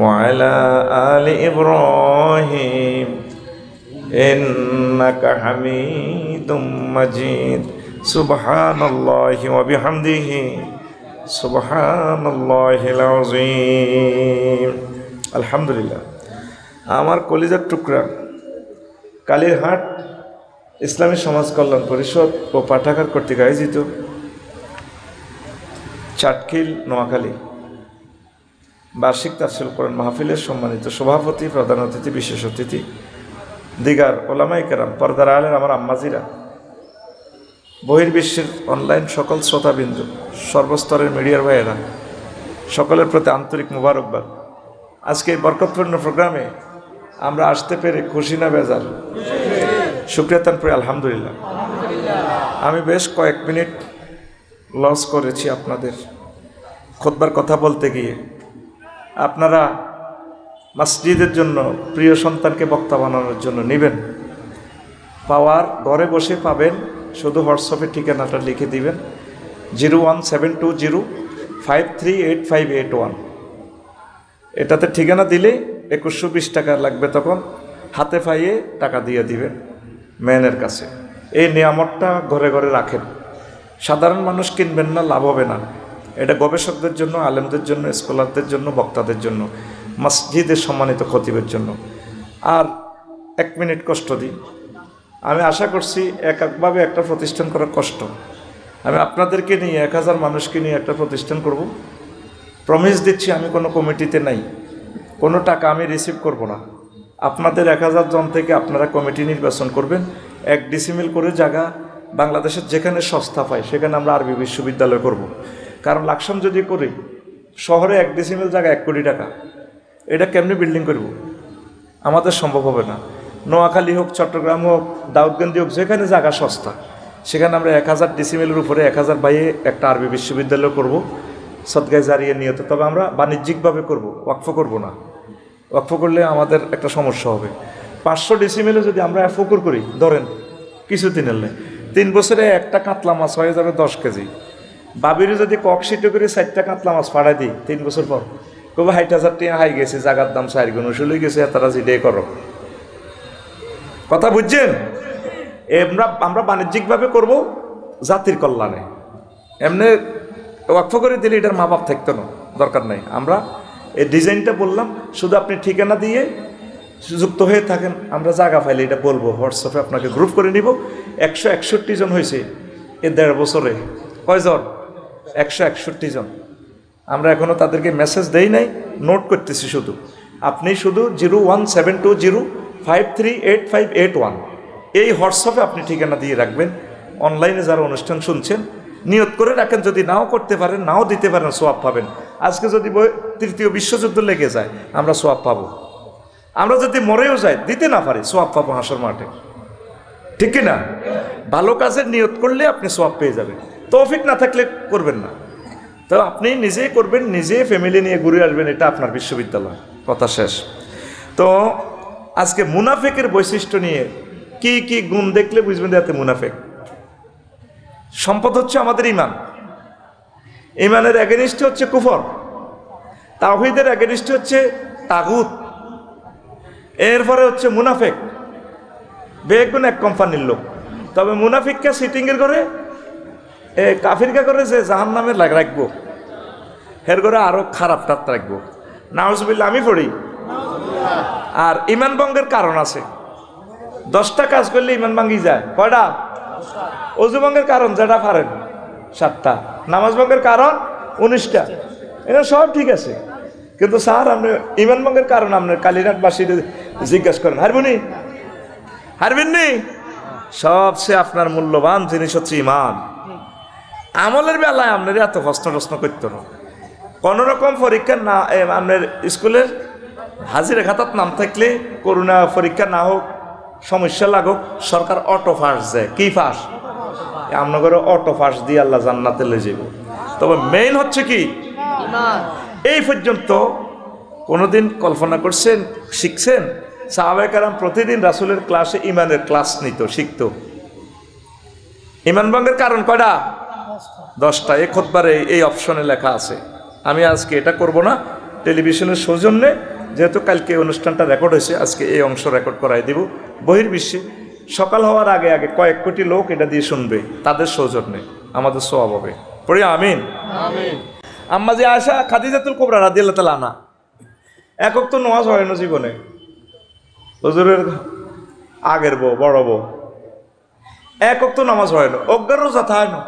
وعلى آل إبراهيم إنك حميد مجيد سبحان الله وبحمده سبحان الله العظيم الحمد لله আমার কলিজার টুকরা কালীরহাট ইসলামী সমাজ কল্যাণ পরিষদ ও পাঠাগার কর্তৃক আয়োজিত চাটখিল নোয়াখালী বার্ষিক তাফসীর কোরআন মাহফিলের সম্মানিত সভাপতি, প্রধান অতিথি, বিশেষ অতিথি, দিগার ওলামায়ে কেরাম, পর্দার আলের আমার আম্মাজিরা, বহির্বিশ্বের অনলাইন সকল শ্রোতাবিন্দু, সর্বস্তরের মিডিয়ার ভাইয়েরা, সকলের প্রতি আন্তরিক মোবারকবাদ। আজকে এই বরকতপূর্ণ প্রোগ্রামে আমরা আসতে পেরে খুশি না বেজার? শুকরিয়া তান পড়ি আলহামদুলিল্লাহ। আমি বেশ কয়েক মিনিট লস করেছি আপনাদের খুতবার কথা বলতে গিয়ে। আপনারা মসজিদের জন্য প্রিয় সন্তানকে বক্তা বানানোর জন্য নেবেন, পাওয়ার ঘরে বসে পাবেন, শুধু হোয়াটসঅ্যাপে ঠিকানাটা লিখে দিবেন 01720538581। এটাতে ঠিকানা দিলে 2120 টাকা লাগবে, তখন হাতে পাইয়ে টাকা দিয়ে দিবেন মেনের কাছে। এই নিয়ামতটা ঘরে ঘরে রাখেন। সাধারণ মানুষ কিনবেন না, লাভ হবে না। এটা গবেষকদের জন্য, আলেমদের জন্য, স্কলারদের জন্য, বক্তাদের জন্য, মসজিদের সম্মানিত খতিবের জন্য। আর 1 মিনিট কষ্ট দিই। আমি আশা করছি একভাবে একটা প্রতিষ্ঠান করা কষ্ট। আমি আপনাদেরকে নিয়ে 1000 মানুষকে নিয়ে একটা প্রতিষ্ঠান করব। প্রমিস দিচ্ছি আমি কোনো কমিটিতে নাই, কোনো টাকা আমি রিসিভ করব না। আপনাদের 1000 জন থেকে আপনারা কমিটি নির্বাচন করবেন। 1 ডিসিমিল করে জায়গা বাংলাদেশের যেখানে সস্তা পায় সেখানে আমরা আরবি বিশ্ববিদ্যালয় করব। কারণ লাকসাম যদি করি, শহরে 1 ডিসিমিল জায়গা 1 কোটি টাকা, এটা কেমনি বিল্ডিং করব? আমাদের সম্ভব হবে না। নোয়াখালী হোক, চট্টগ্রাম হোক, দাউদকান্দি হোক, যেখানে জায়গা সস্তা সেখানে আমরা 1000 ডিসিমিলের উপরে 1000 বাইয়ে একটা আরবি বিশ্ববিদ্যালয় করব, সদগায় জারিয়ে নিয়ত। তবে আমরা বাণিজ্যিকভাবে করব, ওয়াকফ করব না। ওয়াকফ করলে আমাদের একটা সমস্যা হবে। 500 ডিসিমিলে যদি আমরা ফকুর করি, ধরেন কিছুদিন এলে 3 বছরে একটা কাতলা মাছ হয়ে যাবে 10 কেজি। বাবিরে যদি ককশিটে করে 4টা কাতলা মাছ ফাড়াই দিই 3 বছর পর, কবে 60,000 টাকা হাই গেছে, জায়গার দাম 4 গুণ উসুলে গেছে, তারা জিডে করো। কথা বুঝছেন? আমরা বাণিজ্যিকভাবে করব জাতির কল্যাণে। এমনি ওয়াকফ করে দিলে এটার মা বাপ থাকতো না, দরকার নাই। আমরা এই ডিজাইনটা বললাম, শুধু আপনি ঠিকানা দিয়ে যুক্ত হয়ে থাকেন। আমরা জায়গা পাইলে এটা বলবো, হোয়াটসঅ্যাপে আপনাকে গ্রুপ করে নিব। 161 জন হয়েছে এ 1.5 বছরে। কয়জন? 161 জন। আমরা এখনও তাদেরকে মেসেজ দেই নাই, নোট করতেছি শুধু। আপনি শুধু 01720538581 এই হোয়াটসঅ্যাপে আপনি ঠিকানা দিয়ে রাখবেন। অনলাইনে যারা অনুষ্ঠান শুনছেন নিয়ত করে রাখেন, যদি নাও করতে পারেন, নাও দিতে পারেন, সোয়াব পাবেন। আজকে যদি 3য় বিশ্বযুদ্ধ লেগে যায় আমরা সোয়াব পাবো। আমরা যদি মরেও যাই, দিতে না পারি, সোয়াব পাবো হাসর মাঠে। ঠিক কি না? ভালো কাজের নিয়ত করলে আপনি সোয়াব পেয়ে যাবেন। তৌফিক না থাকলে করবেন না। তো আপনি নিজেই করবেন, নিজে ফ্যামিলি নিয়ে ঘুরে আসবেন, এটা আপনার বিশ্ববিদ্যালয়। কথা শেষ। তো আজকে মুনাফেকের বৈশিষ্ট্য নিয়ে কি কি গুণ দেখলে বুঝবেন যে এতে মুনাফেক। সম্পদ হচ্ছে আমাদের ইমান, ইমানের এগেনিস্টে হচ্ছে কুফর, তাওহীদের এগেনিস্টে হচ্ছে তাগুত, এরপরে হচ্ছে মুনাফেক। বেগুন এক কোম্পানির লোক, তবে মুনাফিককে সিটিংয়ের করে কাফিরকে করে যে জাহান্নামে রাখবো, হের করে আরো খারাপ টাত রাখবো। নাউজুবিল্লাহ, আমি পড়ি। আর ইমান ভঙ্গের কারণ আছে। 10টা কাজ করলে ইমান ভাঙ্গি যায়। কয়টা? অজু ভঙ্গের কারণ যেটা পারেন 7টা, নামাজ ভঙ্গের কারণ 19টা। এটা সব ঠিক আছে, কিন্তু স্যার আপনি ইমান ভঙ্গের কারণ আপনার কালীঘাটবাসী জিজ্ঞাসা করেন, হারবেননি? সবচেয়ে আপনার মূল্যবান জিনিস হচ্ছে ইমান। আমলের বেলায় আপনার এত প্রশ্ন করতো না। কোনোরকম পরীক্ষা না, আপনার স্কুলের হাজিরা খাতার নাম থাকলে করোনা পরীক্ষা না হোক, সমস্যা লাগুক, সরকার অটো ফাঁস দেয়। কি ফাঁস? আপনার অটো ফাঁস দিয়ে আল্লাহ জান্নাতে লে যাব। তবে মেইন হচ্ছে কি? এই পর্যন্ত কোনোদিন কল্পনা করছেন, শিখছেন? সাহাবায়ে কেরাম প্রতিদিন রাসূলের ক্লাসে ইমানের ক্লাস নিত, শিখত। ইমান ভঙ্গের কারণ কয়টা? 10টা। এই খুতবারে এই অপশনে লেখা আছে। আমি আজকে এটা করব না, টেলিভিশনের সৌজন্যে, যেহেতু কালকে অনুষ্ঠানটা রেকর্ড হয়েছে, আজকে এই অংশ রেকর্ড করাই দিব। বহির্বিশ্বে সকাল হওয়ার আগে আগে কয়েক কোটি লোক এটা দিয়ে শুনবে, তাদের সৌজন্যে আমাদের সওয়াব হবে। পড়ি আমিন। আম্মা যে আয়েশা খাদিজাতুল কুবরা রাদিয়াল্লাহু তাআলা আনহা, একক তো নামাজ হয় না জীবনে, হুজুরের আগের বউ, বড় বউ, একক তো নামাজ হয় না, অজ্ঞার রোজা থাকে না,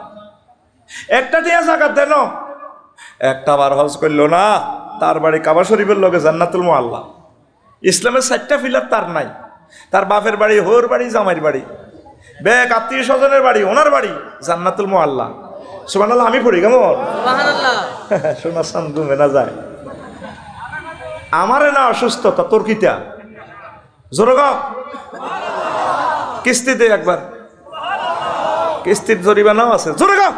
একটা দিয়া জাকাত দেন, একটা বার হজ করলো না, তার বাড়ি কাবা শরীফের লগে জান্নাতুল মুআল্লা। ইসলামের 4টা পিলার তার নাই। তার বাপের বাড়ি, হোর বাড়ি, জামাইয়ের বাড়ি, বেক আত্মীয় স্বজনের বাড়ি, ওনার বাড়ি জান্নাতুল মুআল্লা। সুবহানাল্লাহ। আমি পড়ি কেমন? সুবহানাল্লাহ। শোনা সান ঘুমে না যায়। আমারে না অসুস্থতা, তোর কিটা জোর গো, কিস্তিতে একবার, কিস্তির জরিমানাও আছে, জোরে গো।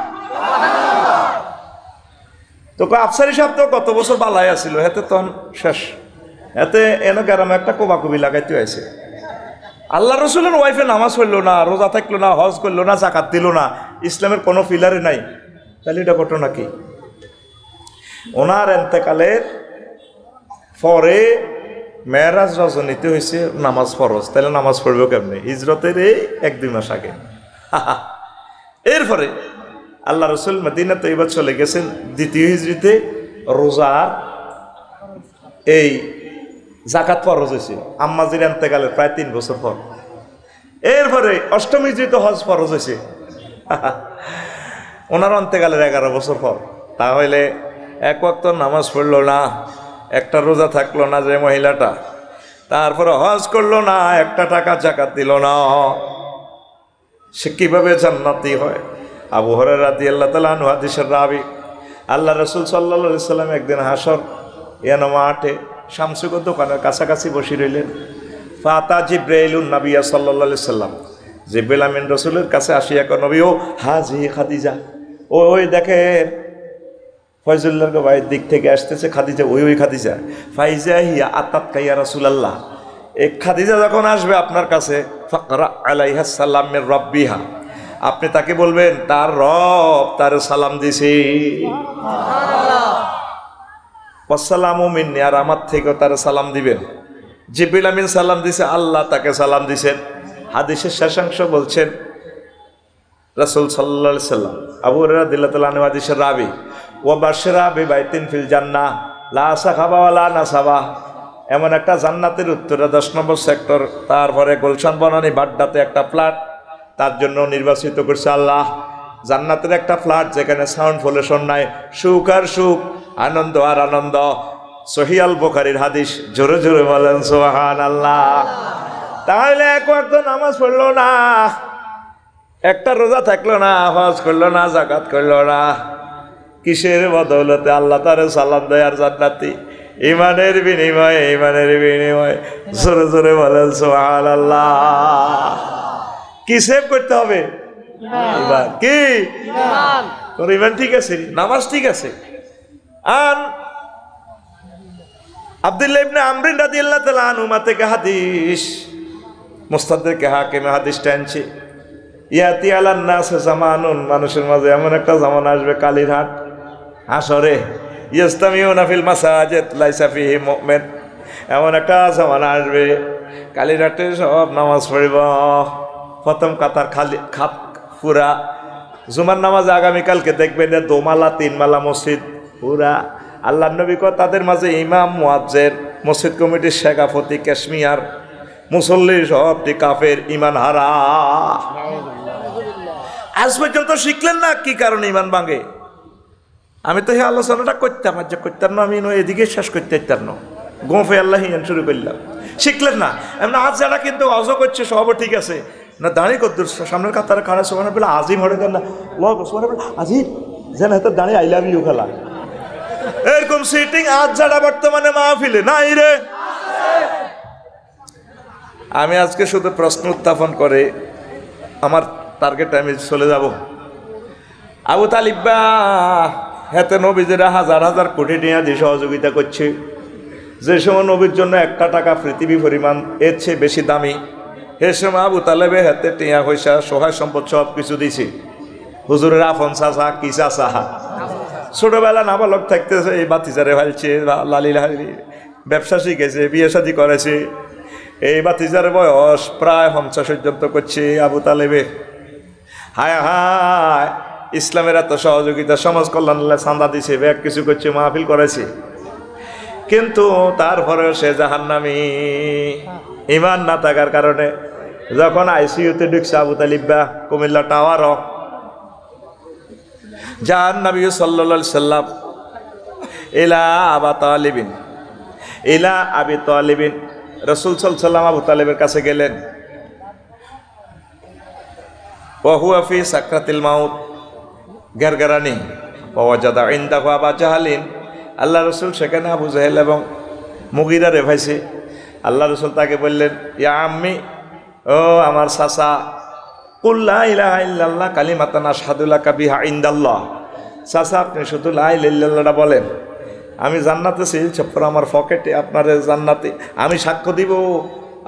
তো আফসারি সাহেব তো গত বছর বালাই আসিল, হেতে তখন শেষ, এতে এনে গ্রামে একটা কোবাকুবি লাগাইতে হয়েছে। আল্লাহ রসুলের ওয়াইফে নামাজ পড়লো না, রোজা থাকলো না, হজ করলো না, জাকাত দিল না, ইসলামের কোনো ফিলারে নাই, তাহলে এটা ঘটনা কি? ওনার এন্তেকালের পরে মেরাজ রজনীতে হয়েছে নামাজ ফরজ, তাহলে নামাজ পড়বে কেমনে? হিজরতের এই 1-2 মাস আগে। এরপরে আল্লাহ রসুল মদিনা তৈবা চলে গেছেন দ্বিতীয় হিজরিতে। রোজার এই জাকাত ফরজ হয়েছে আম্মাজির এন্তেকালের প্রায় 3 বছর পর। এরপরে অষ্টম হিজরিতে হজ ফরজ হয়েছে ওনার অন্তেকালের 11 বছর পর। তাহলে এক ওয়াক্ত নামাজ পড়লো না, একটা রোজা থাকলো না যে মহিলাটা, তারপরে হজ করলো না, একটা টাকা জাকাত দিল না, সে কিভাবে জান্নাতি হয়? আবু হুরায়রা রাদিয়াল্লাহু তাআলা আনহু হাদিসের রাবী, আল্লাহ রাসূল সাল্লাল্লাহু আলাইহি সাল্লাম একদিন হাসর মাঠে শামসুকের দোকানের কাছাকাছি বসে রইলেন। ফাতা জিব্রাইলুন নবিয়া সাল্লাল্লাহু আলাইহি সাল্লাম, জিব্রাইল আমিন রাসূলের কাছে আসিয়া কয়, নবী ও হাজি খাদিজা, ওই দেখেন ফয়জুল্লাহর ভাইয়ের দিক থেকে আসতেছে খাদিজা, ওই খাদিজা। ফাইজা হিয়া আতাতকা ইয়া রাসূলুল্লাহ, এই খাদিজা যখন আসবে আপনার কাছে, ফাকরা আলাইহা সালাম মির রাব্বিহা, আপনি তাকে বলবেন তার রব তার সালাম দিছে, আসসালামু মিন্নি, আর আমার থেকেও তার সালাম দিবেন। জিবরিল আমিন সালাম দিছে, আল্লাহ তাকে সালাম দিছেন। হাদিসের শেষাংশ বলছেন রাসূল সাল্লাল্লাহু আলাইহি সাল্লাম, আবু হুরায়রা রাদিয়াল্লাহু তাআলা আনহু হাদিসের রাবী, ওয়া বাশরা বিবাইতিন ফিল জান্নাহ লা সাখাবা ওয়ালা নাসাবা, এমন একটা জান্নাতের উত্তরে 10 নম্বর সেক্টর, তারপরে গুলশান বনানী বাড্ডাতে একটা ফ্ল্যাট তার জন্য নির্বাচিত করছে আল্লাহ। জান্নাতের একটা ফ্ল্যাট যেখানে সাউন্ড পলিউশন নাই, সুখ আর সুখ, আনন্দ আর আনন্দ। সহিহ আল বুখারীর হাদিস, জোরে জোরে বলেন সুবহানাল্লাহ। তাহলে এক ওয়াক্ত নামাজ পড়লো না, একটা রোজা থাকলো না, হজ করলো না, যাকাত করলো না, কিসের বদৌলতে? আল্লাহ তারে সালাম দেয় আর জান্নাতি। ইমানের বিনিময়ে, ইমানের বিনিময়ে, জোরে জোরে বলেন সুবহানাল্লাহ। কি সেভ করতে হবে? ইমান। কি তোর ইমান ঠিক আছে, নামাজ ঠিক আছে। আর আব্দুল্লাহ ইবনে আমর রাদিয়াল্লাহু তাআলা আনহুমা থেকে হাদিস, মুস্তাদরিক হাকিমে হাদিসটা আনছে, ইয়াতি আলান নাস জামানুন, মানুষের মাঝে এমন একটা জামানা আসবে কালির হাট হাসরে, ইয়াস্তামিউনা ফিল মাসাজিদ লাইসা ফিহি মুমিন, এমন একটা জামানা আসবে কালির হাটে সব নামাজ পড়িব, প্রথম কাতার খালি খাপ পুরা। জুমার নামাজে আগামীকালকে দেখবেন 2 মালা 3 মালা মসজিদ পুরা। আল্লাহ নবী কয় তাদের মাঝে ইমাম, মুয়াজ্জিন, মসজিদ কমিটির শেখাফতি, কাশ্মীর, মুসল্লি সবটি কাফের, ইমান হারা। আজ পর্যন্ত শিখলেন না কি কারণে ইমান ভাঙে? আমি তো এই আলোচনাটা করতাম, আজ করতাম না, আমি এদিকে শেষ করতে পারতাম না, গোফে আল্লাহ হিয়ান শুরু করলাম, শিখলেন না। এমন আজ যারা কিন্তু অজ করছে সবও ঠিক আছে না, দাঁড়িয়ে কদ্দুর সামনের কাতারে খাড়া সোমানে বলে আজিম হরে দেন না, সোমানে বলে আজিম যেন হাতে দাঁড়িয়ে আই লাভ ইউ খেলা, এরকম সিটিং আজ যারা বর্তমানে মাহফিলে নাই রে। আমি আজকে শুধু প্রশ্ন উত্থাপন করে আমার টার্গেট আমি চলে যাব। আবু তালিব বা হাতে নবীজেরা হাজার হাজার কোটি টাকা দিয়ে সহযোগিতা করছে, যে সময় নবীর জন্য 1 টাকা পৃথিবী পরিমাণ এর চেয়ে বেশি দামি, সে সময় আবু তালেবে হাতে টিয়া পয়সা সহায় সম্পদ সব কিছু দিছে। হুজুরের আফন চাষা কি চাষা, ছোটবেলা নাবালক থাকতেছে এই বাতিজারে ভালছে, লালি লালি ব্যবসা শিখেছে, বিয়ে শাদী করেছে, এই বাতিজার বয়স প্রায় 50 পর্যন্ত করছে আবু তালেবে। হায় হায়, ইসলামের এত সহযোগিতা, সমাজ কল্যাণ চাঁদা দিছে, ব্যাগ কিছু করছে, মাহফিল করেছে, কিন্তু তারপরেও সে জাহান্নামী। ইমান না থাকার কারণে যখন আইসিইউতে ঢুকছে আবু তালিবা কুমিল্লা টাওয়ার, জান নবী সাল্লাল্লাহু আলাইহি সাল্লাম ইলা আবু তালিবিন, ইলা আবি তালিবিন, রাসূল সাল্লাল্লাহু আলাইহি সাল্লাম আবু তালিবের কাছে গেলেন। ওয়া হুয়া ফি সাকরাতিল মাউত, গারগারানি, ওয়াজাদা ইনদাহু আবু জাহলিন, আল্লাহ রসুল সেখানে আবু জাহেল এবং মুগিরা রে ভাইছে। আল্লাহ রসুল তাকে বললেন, ইয়া আম্মি, ও আমার চাচা, কুল লা ইলাহা ইল্লাল্লাহ কালিমাতান আশহাদু লাকা বিহা ইনদাল্লাহ, চাচা আপনি শুধু লা ইলাহা ইল্লাল্লাহটা বলেন, আমি জান্নাতে সিল চপ্পর আমার পকেটে, আপনার জান্নাতে আমি সাক্ষ্য দিব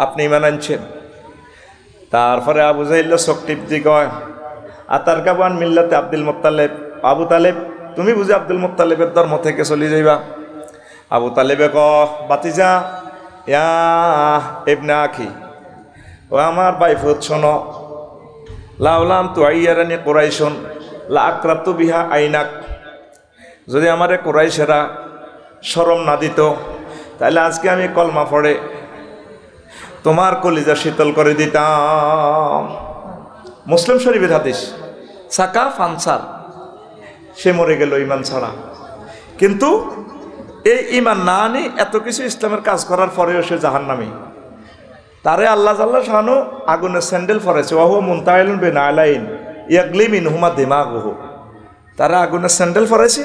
আপনি ঈমান আনছেন। তারপরে আবু জাহেল চোখ টিপতি কয়, আতার কাবান মিল্লাতে আব্দুল মুত্তালিব, আবু তালেব তুমি বুঝি আব্দুল মুত্তালিবের ধর্ম থেকে চলে যাইবা? আবু তালেবে ক, বাতিজা ইয়া ইবনে আখি, ও আমার ভাইফোত শোনো, লাউলাম তু আইয়ারানি কুরাইশুন লা আকরাতু বিহা আইনাক, যদি আমারে কুরাইশেরা শরম না দিত তাহলে আজকে আমি কলমা পড়ে তোমার কলিজা শীতল করে দিতাম। মুসলিম শরীফের হাদিস। সাকা ফানসার, সে মরে গেল ইমান ছাড়া, কিন্তু এই ইমান না আনি এত কিছু ইসলামের কাজ করার পরেও সে জাহান্নামী। তারে আল্লাহ জাল্লাহ শাহানু আগুনের স্যান্ডেল ফরেছে, ওহু মুনতাইলুন বিনালাইন ইয়াগলি মিনহুমা দিমাগুহু, তারা আগুনের স্যান্ডেল ফরেছে,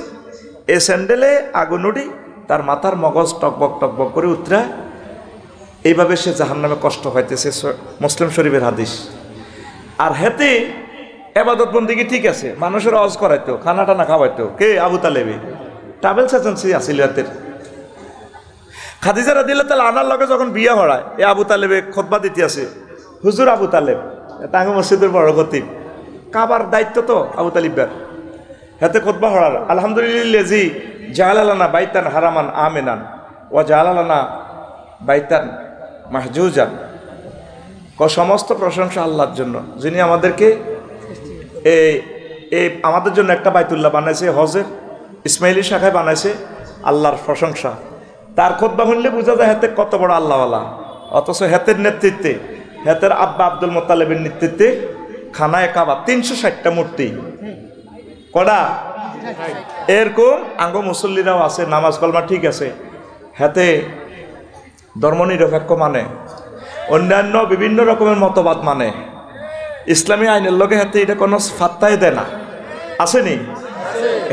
এই স্যান্ডেলে আগুন উঠি তার মাথার মগজ টকবক টকবক করে উতরায়, এইভাবে সে জাহান্নামে কষ্ট হইতেছে। মুসলিম শরীফের হাদিস। আর হেতে এবাদত বন্দিগি ঠিক আছে, মানুষের অজ করাইতো, খানা টানা খাওয়াইতো, কে? আবু তালেবি, ট্রাভেলস এজেন্সি আসিল হাতের। খাদিজা রাদিয়াল্লাহু তাআলা আনার লগে যখন বিয়া হড়ায়, এ আবু তালেবে খুতবা দিতে আছে, হুজুর আবু তালেব টাঙ্গ মসজিদের বড় খতিব, কাবার দায়িত্ব তো আবু তালিবের, হাতে খুতবা হড়ার, আলহামদুলিল্লাহি জাআলালানা বাইতান হারামান আমিনান ওয়া জাআলালানা বাইতান মাহজুজান, সমস্ত প্রশংসা আল্লাহর জন্য, যিনি আমাদেরকে এই আমাদের জন্য একটা বাইতুল্লাহ বানাইছে, হজের ইসমাইলি শাখায় বানাইছে, আল্লাহর প্রশংসা। তার খুতবা শুনলে বোঝা যায় হাতে কত বড় আল্লাহওয়ালা। অথচ হাতের নেতৃত্বে, হাতের আব্বা আব্দুল মোত্তালেবের নেতৃত্বে খানায় কাবা 360টা মূর্তি, কটা? এরকম আঙ্গ মুসল্লিরাও আছে, নামাজ কলমা ঠিক আছে, হাতে ধর্মনিরপেক্ষ মানে, অন্যান্য বিভিন্ন রকমের মতবাদ মানে, ইসলামী আইনের লগে হাতে এটা কোনো ফাত্তাই দেয় না, আসেনি?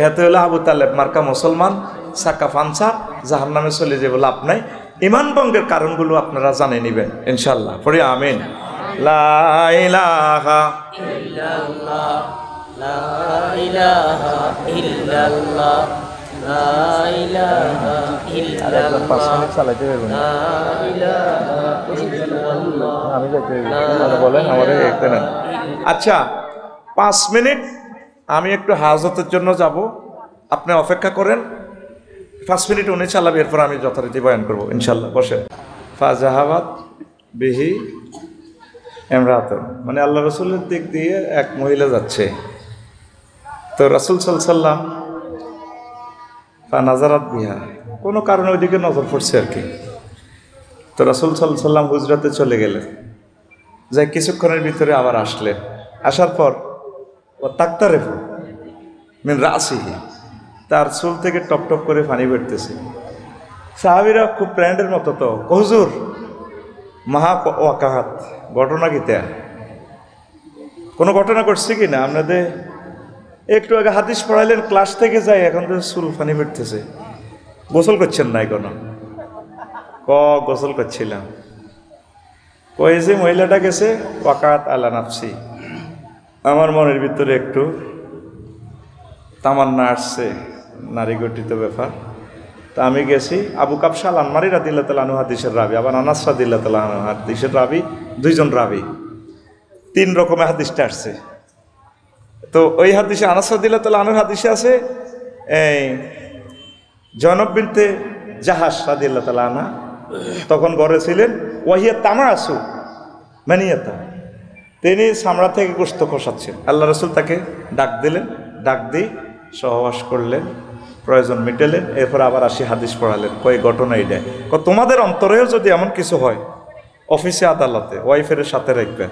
হাতে হলো আবু তালেব মার্কা মুসলমান, সাকা ফানসা, জাহান্নামে চলে যাবে, লাভ নাই। ইমান ভঙ্গের কারণগুলো আপনারা জানে নিবেন ইনশাল্লাহ, পড়ি আমিন। লা ইলাহা ইল্লাল্লাহ, লা ইলাহা ইল্লাল্লাহ, লা ইলাহা ইল্লাল্লাহ, লা ইলাহা ইল্লাল্লাহ। আমি বলেন আমারে একটা না। আচ্ছা 5 মিনিট আমি একটু হাজতের জন্য যাব, আপনি অপেক্ষা করেন, 5 মিনিট উনি চালাবে, এরপর আমি যথারীতি বয়ান করবো ইনশাল্লাহ। বসেন। ফাজাহাবাদ বিহি এমরাতুন, মানে আল্লাহ রসুলের দিক দিয়ে এক মহিলা যাচ্ছে, তো রাসূল সাল্লাল্লাহু আলাইহি ওয়াসাল্লাম নাজারাত বিহা, কোনো কারণে ওইদিকে নজর পড়ছে আর কি। তো রাসূল সাল্লাল্লাহু আলাইহি ওয়াসাল্লাম হুজরাতে চলে গেলেন, যাই কিছুক্ষণের ভিতরে আবার আসলেন। আসার পর ও তাক্তারেফু মিন রাসিহি, তার চুল থেকে টপ টপ করে পানি বেরতেছে। সাহাবীরা খুব প্র্যান্ডের মতো, তো হুজুর মাহা ওয়াকাহাত, ঘটনা কিতা, কোনো ঘটনা ঘটছে কি না? আপনাদের একটু আগে হাদিস পড়াইলেন, ক্লাস থেকে যাই, এখন তো চুল পানি বেরতেছে, গোসল করছেন না? কোনো গোসল করছিলাম। কই যে মহিলাটা গেছে, ওয়াকাত আলা নাফসি, আমার মনের ভিতরে একটু তামান্না আসছে, নারী গঠিত ব্যাপার। তা আমি গেছি। আবু কাবশা আল আনমারি রাদিয়াল্লাহু তাআলা আনহু হাদিসের রাবি, আবার আনাস রাদিয়াল্লাহু তাআলা আনহু হাদিসের রাবি, 2 জন রাবি, 3 রকমের হাদিসটা আসছে। তো ওই হাদিসে আনাস রাদিয়াল্লাহু তাআলা আনহুর হাদিসে আছে, এই জয়নব বিনতে জাহাশ রাদিয়াল্লাহু তাআলা আনহা তখন ঘরে ছিলেন, ওয়াহিয়া তামাসু মানিয়াতা, তিনি চামড়া থেকে গোশত খসাচ্ছেন। আল্লাহ রাসূল তাকে ডাক দিলেন, ডাক দিয়ে সহবাস করলেন, প্রয়োজন মিটালেন, এরপর আবার আসি হাদিস পড়ালেন। কই ঘটনা এইটা, তোমাদের অন্তরেও যদি এমন কিছু হয়, অফিসে আদালতে ওয়াইফের সাথে রাখবে,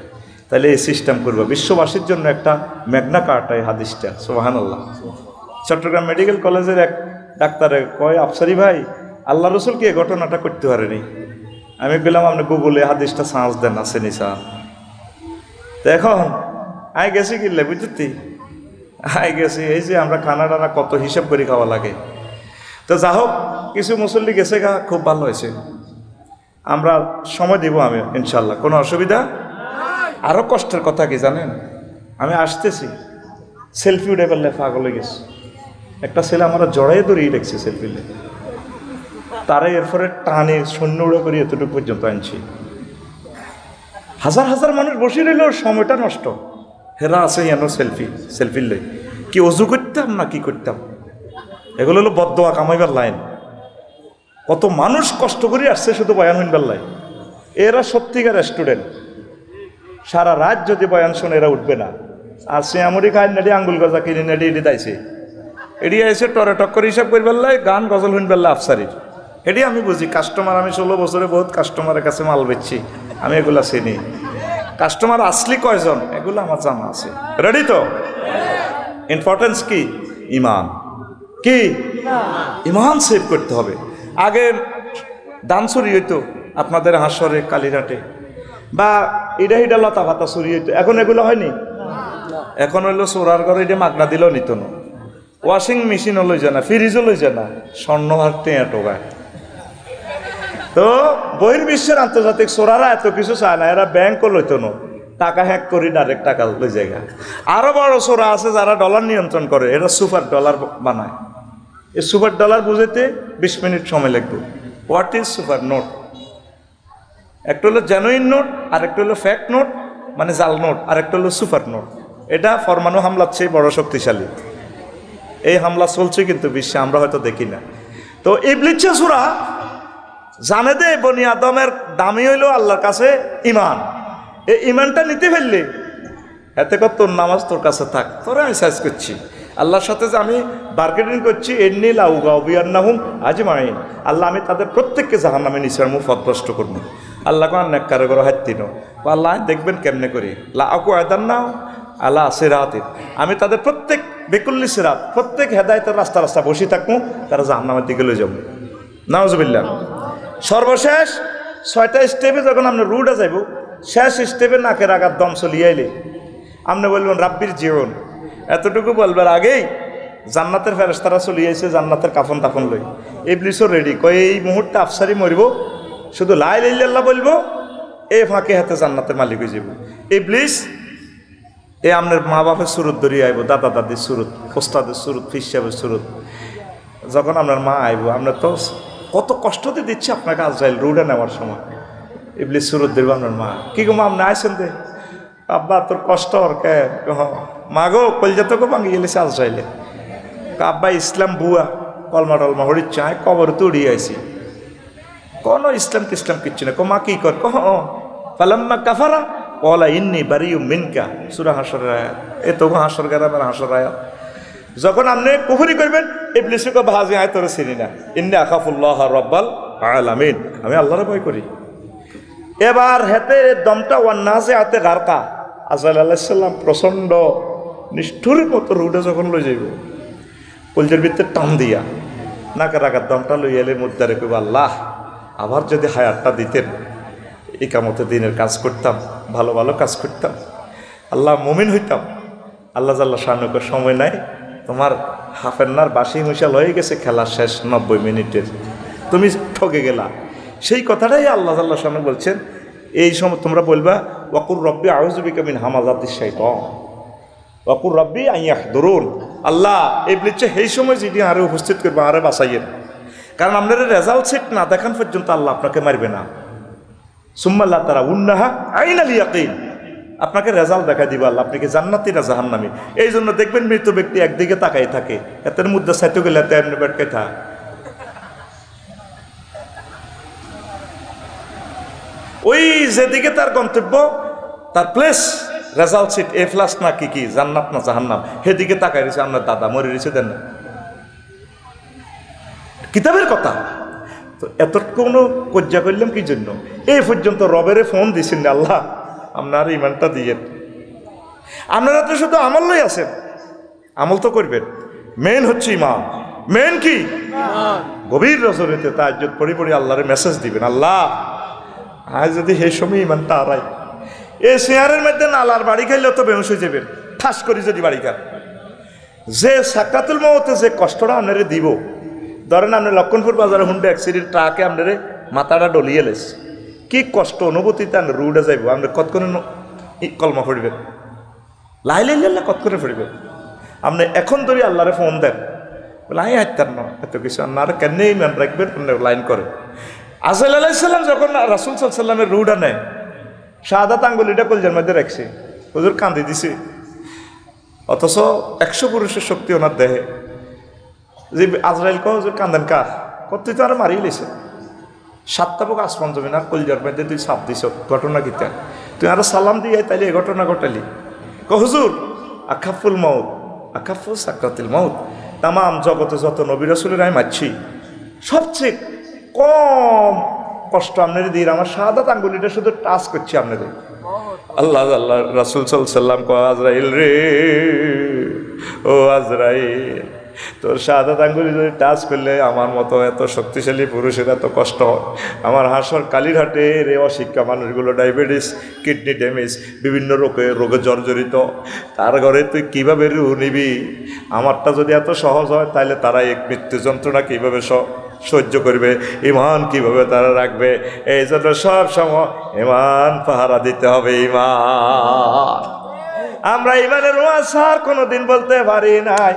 তাহলে এই সিস্টেম করবে। বিশ্ববাসীর জন্য একটা ম্যাগনা কার্টা এই হাদিসটা, সুবহানাল্লাহ। চট্টগ্রাম মেডিকেল কলেজের এক ডাক্তারে কয়, আফসারি ভাই, আল্লাহ রসুল কি এই ঘটনাটা করতে পারেনি? আমি বললাম আপনি গুগলে হাদিসটা সার্চ দেন, আসেনি স্যার। তো এখন আই গেছি কিনলে বুঝতি, আই গেছি, এই যে আমরা খানা টানা কত হিসাব করে খাওয়া লাগে। তো যা হোক, কিছু মুসল্লি গেছে গা, খুব ভালো হয়েছে, আমরা সময় দিব আমি ইনশাল্লাহ, কোনো অসুবিধা। আরও কষ্টের কথা কি জানেন, আমি আসতেছি, সেলফি উঠে ফেললে পাগল হয়ে গেছে। একটা ছেলে আমরা জড়াই ধরিয়ে রেখেছে সেলফি লে, তারা এরপরে টানে শূন্য উড়ে করে এতটুকু পর্যন্ত আনছি। হাজার হাজার মানুষ বসে রইল, সময়টা নষ্ট। হেরা আছে যেন সেলফি লই, কি অজু করতাম না কি করতাম, এগুলো হলো বদদোয়া কামাইবার লাইন। কত মানুষ কষ্ট করে আসছে শুধু বয়ান হইন লাই। এরা সত্যিকার স্টুডেন্ট, সারা রাত যদি বয়ান শোনে এরা উঠবে না। আর সে আমরি খায় নেডি আঙ্গুল গজা কিনে নেডি এটি দাইছে, এটি এসে টরে টক করে হিসাব করি বেল্লাই গান গজল হইন বেল্লা আফসারির। এটি আমি বুঝি। কাস্টমার, আমি 16 বছরে বহুত কাস্টমারের কাছে মাল বেচছি, আমি এগুলা চিনি। কাস্টমার আসলি কয়জন এগুলো আমার জানা আছে। রেডি তো? ইম্পর্টেন্স কি? ইমান। কি? ইমান সেভ করতে হবে। আগে দান চুরি হইতো আপনাদের হাঁসরে কালীঘাটে, বা ইডা হিডা লতা পাতা চুরি হইতো। এখন এগুলো হয়নি। এখন হইলো চোরার ঘরে এটা মাগনা দিলেও নিত না। ওয়াশিং মেশিনও লই যায় না, ফ্রিজও লই যায় না, স্বর্ণ হার টেঁয়া টোকায়। তো বহির্বিশ্বের আন্তর্জাতিক চোরারা এত কিছু চায় না, এরা ব্যাংকও লইতো না, টাকা হ্যাক করি ডাইরেক্ট টাকা লই জায়গা। আরো বড় চোরা আছে যারা ডলার নিয়ন্ত্রণ করে, এরা সুপার ডলার বানায়। এই সুপার ডলার বুঝাইতে 20 মিনিট সময় লাগবে। What is super note? একটা হলো জেনুইন নোট, আর একটা হলো ফ্যাক নোট মানে জাল নোট, আর একটা হলো সুপার নোট। এটা পরমাণু হামলার চেয়ে বড় শক্তিশালী। এই হামলা চলছে কিন্তু বিশ্বে, আমরা হয়তো দেখি না। তো ইবলিসের সূরা জানে দে বনি আদমের দামি হইল আল্লাহর কাছে ইমান। এই ইমানটা নিতে ফেললে এতে কর তোর নামাজ তোর কাছে থাক, তোরা আমি সাইজ করছি আল্লাহর সাথে, যে আমি বার্গেনিং করছি এমনি লাউগাউবিয়ান্নাহুম আজমাইন। আল্লাহ আমি তাদের প্রত্যেককে জাহান্নামে নিশ্চয় মুখ পথভ্রষ্ট করব। আল্লাহ কোন নেককারে করে হাত্তিনো আল্লাহ দেখবেন কেমনে করি লাকু আদান্না আল্লাহ সিরাতিন, আমি তাদের প্রত্যেক বেকুল্লি সিরাত, প্রত্যেক হেদায়েতের রাস্তা রাস্তা বসে থাকবো, তারা জাহান্নামের দিকে লয়ে যাবো। নাউজুবিল্লাহ। সর্বশেষ 6টা স্টেপে যখন আপনি রুটে যাইব, শেষ স্টেপে নাকের আগার দম চলিয়ে আইলে আপনি বলবেন রাব্বির জীবন। এতটুকু বলবার আগেই জান্নাতের ফেরেশতারা চলে আইছে জান্নাতের কাফন তাফন লই। ইবলিসও রেডি, কই এই মুহূর্তে আফসারি মরিব, শুধু লা ইলাহা ইল্লাল্লাহ বলবো, এই ফাঁকে হাতে জান্নাতের মালিক হয়ে যাব। ইবলিস এ আপনার মা বাপের সুরত ধরিয়ে আইব, দাদা দাদির সুরত, ওস্তাদের সুরত, ফিস সাহেবের সুরত। যখন আপনার মা আইব, আপনার তো কত কষ্টতে দিচ্ছে আপনাকে আজরাইল রুডে নেওয়ার সময়। ইবলিস সুরত ধরব আপনার মা, কি গো মা আপনি আইসেন দে, আব্বা তোর কষ্ট আর কে মা গো কলজা তো ভাঙি গেলেছে আজরাইলে। আব্বা ইসলাম বুয়া কলমা টলমা হরির চায় কবর তো উড়িয়ে আইসি, কোনো ইসলাম টিসলাম কিচ্ছু না। মা কি কর ফালাম্মা কাফারা ওলা ইন্নি বারিউ মিনকা, সূরা হাসরের আয়াত। এ তো হাসর গ্রামের হাসর আয়াত। যখন আপনি কুফরি করবেন, ইবলিসকে কো ভাজি আয় তোরে চিনি না, ইন্নী আখাফুল্লাহ রাব্বাল আলামিন, আমি আল্লাহরে ভয় করি। এবার হেতে দমটা ওয়ান্নাসে হাতে গারকা, আজরাইল আলাইহিস সালাম প্রচণ্ড নিষ্ঠুরের মতো রুডে যখন লই যাইব, কলজের ভিতরে টান দিয়া নাকের আগার দমটা লই এলে মুদ্দারে কইব আল্লাহ আবার যদি হায়াতটা দিতেন, ইকামতে দিনের কাজ করতাম, ভালো ভালো কাজ করতাম, আল্লাহ মুমিন হইতাম। আল্লাহ জাল্লা শানুকে সময় নাই, তোমার হাফেন্নার বাসি মিশাল হয়ে গেছে, খেলা শেষ 90 মিনিটের, তুমি ঠকে গেলা। সেই কথাটাই আল্লাহ জাল্লা শানু বলছেন, এই সময় তোমরা বলবা ওয়াকুর রব্বি আউযু বিকা মিন হামাযাতিশ শাইতান ওয়াকুর রব্বি আন ইয়াহদুরুন। আল্লাহ ইবলিসে এই সময় যেটি আরে উপস্থিত করবে, আরে বাঁচাইয়েন, কারণ আপনার রেজাল্ট সেট না দেখান পর্যন্ত আল্লাহ আপনাকে মারবে না। সুম্মা লা তারাউন্নাহা আইনাল ইয়াকিন, আপনাকে রেজাল্ট দেখা দিবা আল্লাহ, আপনি কি জান্নাতি না জাহান্নামী। এই জন্য দেখবেন মৃত ব্যক্তি একদিকে তাকাই থাকে, এতের মধ্যে সাইতে গেলে তেমনি বেটকে থাক। ওই যেদিকে তার গন্তব্য, তার প্লেস, রেজাল্ট সিট এ প্লাস না কি কি জান্নাত না জাহান্নাম, সেদিকে তাকাই রয়েছে আপনার দাদা মরে রয়েছে দেন না, কিতাবের কথা। তো এত কোনো কজ্জা করলাম কি জন্য? এই পর্যন্ত রবেরে ফোন দিছেন আল্লাহ আপনার ইমানটা দিয়েন। আপনারা তো শুধু আমল লই আছেন, আমল তো করবেন, মেন হচ্ছে ইমান। মেন কি? গভীর রজনীতে তাহাজ্জুদ পড়ি পড়ি আল্লাহরে মেসেজ দিবেন, আল্লাহ আজ যদি সেই সময় ইমানটা হারাই, এই শেয়ারের মধ্যে নালার বাড়ি খাইলে তো বেহুশ হয়ে যাবেন, ঠাস করি যদি বাড়ি খান। যে সাকরাতুল মউতে যে কষ্টটা আপনারে দিব, ধরেন আপনি লক্ষণপুর বাজারে হুন্ডে অ্যাক্সিডেন্ট ট্রাকে আপনারে মাথাটা ডলিয়ে লেস, কি কষ্ট অনুভূতিতে আপনি রুডে যাইব, আপনি কত করে কলমা পড়বেন, লাইলে কত করে পড়বেন। আপনি এখন ধরে আল্লাহরে ফোন দেন, বলে আই হাইতার না এত কিছু আর কেন ইমান রাখবেন, লাইন করে। আজরাইল আলাইহিস সালাম যখন রাসূল সাল্লাল্লাহু আলাইহি ওয়াসাল্লামের রুডা নেয়, শাহাদাত আঙ্গুলিটা কলজার মধ্যে রাখছে, হুজুর কান্দি দিছে, অথচ 100 পুরুষের শক্তি ওনার দেহে। যে আজরাইল কহ হুজুর কান্দেন কা, কত তুই তো আর মারিয়ে লিছে। সাতটা বুক আসমান জমি না কলজার মধ্যে তুই সাপ দিছ ঘটনা কিতা তুই আরো সালাম দিয়ে তাইলে এই ঘটনা ঘটালি হুজুর আকাফুল মাউত আকাফুল সাকরাতিল মাউত তামাম জগতে যত নবী রাসূলের আমি মারছি সবচেয়ে কম কষ্ট আপনাদের দিয়ে আমার শাহাদাত আঙ্গুলিটা শুধু টাচ করছি আপনাদের আল্লাহ আল্লাহ রাসূল সাল্লাল্লাহু আলাইহি সাল্লাম কয় আজরাইল রে ও আজরাইল তোর শাহাদাত আঙ্গুলি যদি টাচ করলে আমার মতো এত শক্তিশালী পুরুষের এত কষ্ট হয় আমার হাসর কালীঘাটের এই অশিক্ষা মানুষগুলো ডায়াবেটিস কিডনি ড্যামেজ বিভিন্ন রোগে জর্জরিত তার ঘরে তুই কীভাবে রুহ নিবি আমারটা যদি এত সহজ হয় তাহলে তারা এক মৃত্যু যন্ত্রণা কীভাবে সহ্য করবে ইমান কিভাবে তারা রাখবে এই জন্য সব সময় ইমান পাহারা দিতে হবে ইমান আমরা ইমানের ওয়াজ আর কোনোদিন বলতে পারি নাই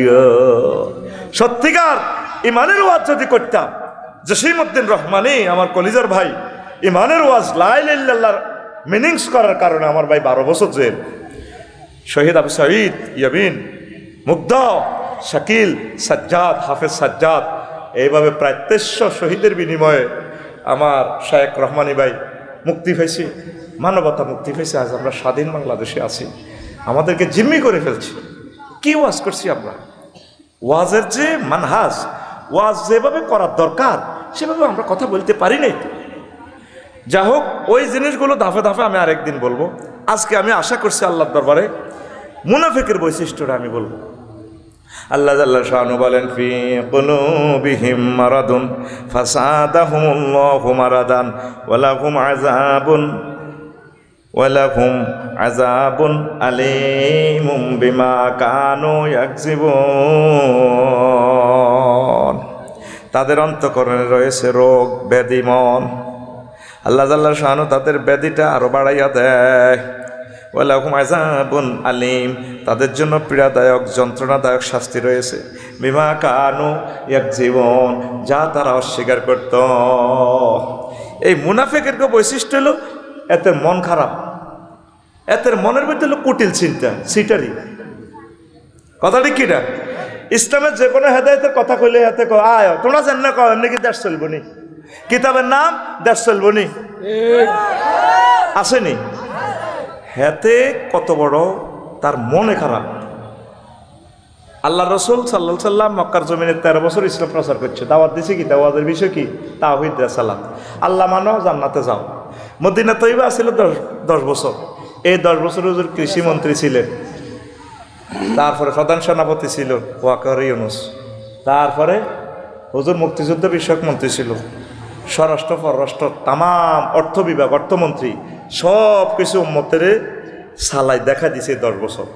গো সত্যিকার ইমানের ওয়াজ যদি করতাম জসিমউদ্দিন রহমানি আমার কলিজার ভাই ইমানের ওয়াজ লা ইলাহা ইল্লাল্লাহর মিনিংস করার কারণে আমার ভাই 12 বছর জেল শহীদ আবু সাঈদ ইয়ামিন মুগ্ধা শাকিল সাজ্জাদ হাফেজ সাজ্জাদ এইভাবে প্রায় 2300 শহীদের বিনিময়ে আমার শায়েখ রহমানি ভাই মুক্তি পেয়েছি মানবতা মুক্তি পেয়েছে আজ আমরা স্বাধীন বাংলাদেশে আছি আমাদেরকে জিম্মি করে ফেলছি কি ওয়াজ করছি আমরা ওয়াজের যে মানহাজ ওয়াজ যেভাবে করার দরকার সেভাবে আমরা কথা বলতে পারি নাই যা হোক ওই জিনিসগুলো ধাপে ধাপে আমি আরেকদিন বলবো আজকে আমি আশা করছি আল্লাহর দরবারে মুনাফিকের বৈশিষ্ট্যটা আমি বলবো আল্লাহ জাল্লা শানু বলেন ফি কুলুবিহিম মারাদুন ফাসাদাহুমুল্লাহু মারাদান ওয়ালাহুম আযাবুন আলীমুম বিমা কানু ইয়াকযিবুন তাদের অন্তঃকরণে রয়েছে রোগ ব্যাধি মন আল্লাহ জাল্লা শানু তাদের ব্যাধিটা আরো বাড়াইয়া দেয় ওয়ালাহুম আযাবুন আলীম তাদের জন্য পীড়াদায়ক যন্ত্রণাদায়ক শাস্তি রয়েছে বিমা কানু ইয়াকযিবুন যা তারা অস্বীকার করত এই মুনাফিকের বৈশিষ্ট্য হলো এদের মন খারাপ এদের মনের মধ্যে হলো কুটিল চিন্তা সিটারি কথাটি কিনা ইসলামের যে কোনো হেদায়েতের কথা কইলে হাতে আয় তোমরা জান না কয় এমনি কি দেশ চলবো নি কিতাবের নাম দেশ চলবো নি আসেনি হেতে কত বড় তার মনে খারাপ আল্লাহ রসুল সাল্লাল্লাহু আলাইহি সাল্লাম মক্কার জমিনে 13 বছর ইসলাম প্রচার করছে দাওয়াত দিছে কি দাওয়াতের বিষয় কি তাওহীদ সালাত আল্লাহ মানো জান্নাতে যাও মদিনা তৈবা ছিল 10 বছর এই 10 বছর হুজুর কৃষি মন্ত্রী ছিলেন তারপরে প্রধান সেনাপতি ছিল ওয়াকার ইউনুস তারপরে হুজুর মুক্তিযুদ্ধ বিষয়ক মন্ত্রী ছিল স্বরাষ্ট্র পররাষ্ট্র তামাম অর্থ বিভাগ অর্থমন্ত্রী সব কিছু উম্মতের সালাই দেখা দিছে 10 বছর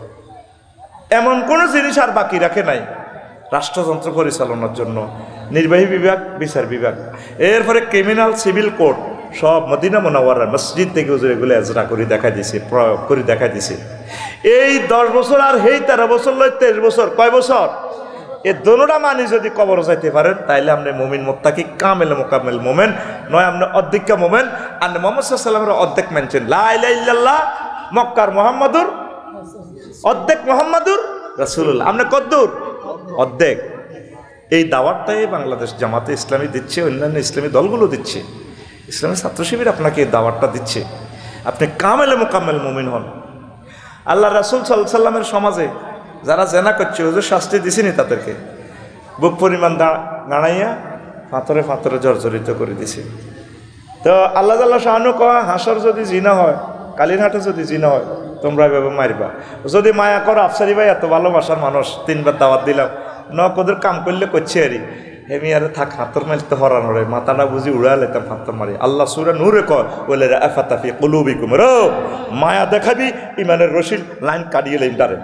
এমন কোনো জিনিস আর বাকি রাখে নাই রাষ্ট্রযন্ত্র পরিচালনার জন্য নির্বাহী বিভাগ বিচার বিভাগ এরপরে ক্রিমিনাল সিভিল কোর্ট সব মদিনা মুনাওয়ারার মসজিদ থেকে হুজুর এগুলো এজরা করে দেখা দিছে প্রয়োগ করে দেখা দিছে এই 10 বছর আর এই 13 বছর লয় 23 বছর কয় বছর এই দোনোটা মানি যদি কবর যাইতে পারেন তাইলে আপনি মুমিন মুত্তাকি কামেল মোকামেল মোমেন নয় আপনি অর্ধেকটা মোমেন আর মুহাম্মদ সাল্লাল্লাহু আলাইহি ওয়াসাল্লামের অর্ধেক মানছেন লা ইলাহা ইল্লাল্লাহ মক্কার মুহাম্মাদুর অর্ধেক মুহাম্মাদুর রাসূলুল্লাহ আপনি কদ্দুর অর্ধেক এই দাওয়াতটাই বাংলাদেশ জামাতে ইসলামী দিচ্ছে অন্যান্য ইসলামী দলগুলো দিচ্ছে ইসলামী ছাত্র শিবির আপনাকে এই দাওয়াতটা দিচ্ছে আপনি কামেল মোকামেল মুমিন হন আল্লাহ রাসূল সাল্লাল্লাহু আলাইহি ওয়াসাল্লামের সমাজে যারা জেনা করছে হুজুর শাস্তি দিছেনি তাদেরকে বুক পরিমাণ দাঁড়াইয়া ফাতরে ফাতরে জর্জরিত করে দিছে তো আল্লাহ তাআলা শানু কয় হাসর যদি জিনা হয় কালীরহাটে যদি জিনা হয় তোমরা এভাবে মারবা যদি মায়া করো আফসারি ভাই এত ভালোবাসার মানুষ 3 বার দাওয়াত দিলাম নকদের কাম করলে করছে আরই হেমি আর থাক হাতর মারতে হরান রে মাথাটা বুঝি উড়ালে তার হাতর মারি আল্লাহ সূরা নূরে কয় বলে আফাতা ফি কুলুবিকুম রো মায়া দেখাবি ইমানের রশিদ লাইন কাটিয়ে লাইন ডারে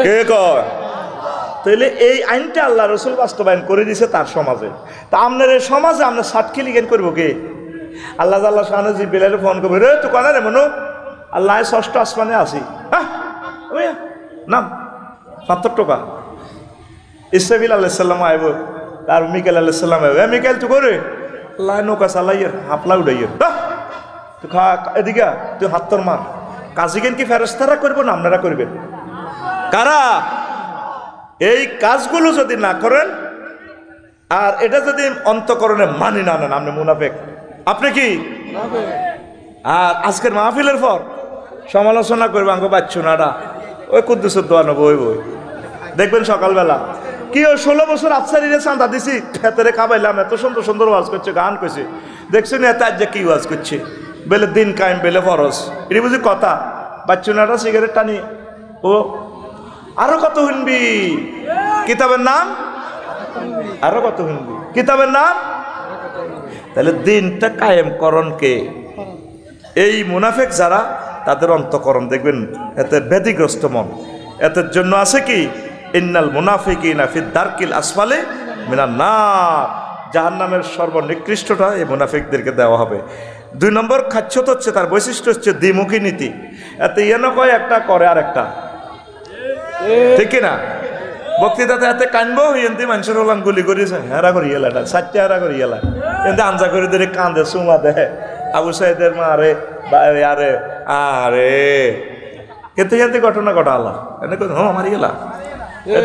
কে কয় তাহলে এই আইনটা আল্লাহ রসুল বাস্তবায়ন করে দিছে তার সমাজে তা আপনার এই সমাজে আমরা সাতক্ষী লিগেন করবো কে আল্লাহ তাআলা শানে জিব্রাইলে ফোন করবে রে তুই কানা রে মনু আল্লাহ 6ষ্ঠ আসমানে আসি হ্যাঁ নাম 70 টাকা ইসরাফিল আলাইহিস সালাম আইব আর মিকাইল আলাইহিস সালাম আইব মিকাইল তুই করে আল্লাহ নৌকা চালাইয়ের হাপলা উড়াইয়ের তুই খা এদিকে তুই হাতর মার কাজিগেন কি ফেরেশতারা করবো না আপনারা করবেন কারা এই কাজগুলো যদি না করেন আর এটা যদি অন্তঃকরণে মানি না নেন, আপনি মুনাফিক। আপনি কি? আর আজকের মাহফিলের পর সমালোচনা করবে আমাকে বাচ্চুনারা ওই কুদ্দুসের দোয়ানো বই বই দেখবেন সকালবেলা কি ওই 16 বছর আফসারিরে চাঁদা দিছি খেতেরে খাবাইলাম, এত সুন্দর সুন্দর ওয়াজ করছে, গান করছে, দেখছেন এত আজ কি ওয়াজ করছে, বেলে দিন কায়েম বেলে ফরজ, এটি বুঝি কথা? বাচ্চুনারা সিগারেট টানি ও আরো কত শুনবি, কিতাবের নাম আরো কত শুনবি, কিতাবের নাম। তাহলে দিনটা কায়েম করণ কে? এই মুনাফিক যারা, তাদের অন্তঃকরণ দেখবেন এতে ব্যাধিগ্রস্ত মন। এতের জন্য আছে কি, ইন্নাল মুনাফিকিনা ফি দারকিল আসফালে মিনান নার, জাহান্নামের সর্বনিকৃষ্টটা এই মুনাফিকদেরকে দেওয়া হবে। 2 নম্বর খাচ্ছত হচ্ছে, তার বৈশিষ্ট্য হচ্ছে দ্বিমুখী নীতি। এতে ইয়ে কয় একটা করে আর একটা, ঠিক না? বক্তৃতাতে এতে কানবো এমনি মানুষের ওলান গুলি করেছে, হেরা করি এলাটা 4টা হেরা করি এলা এমনি আঞ্জা করে ধরে কান্দে চুমা দেয় আবু সাইদের মা আরে আরে আরে কিন্তু এতে ঘটনা ঘটা আল্লাহ এনে আমার এলা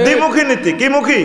দ্বিমুখী নীতি। কি মুখী?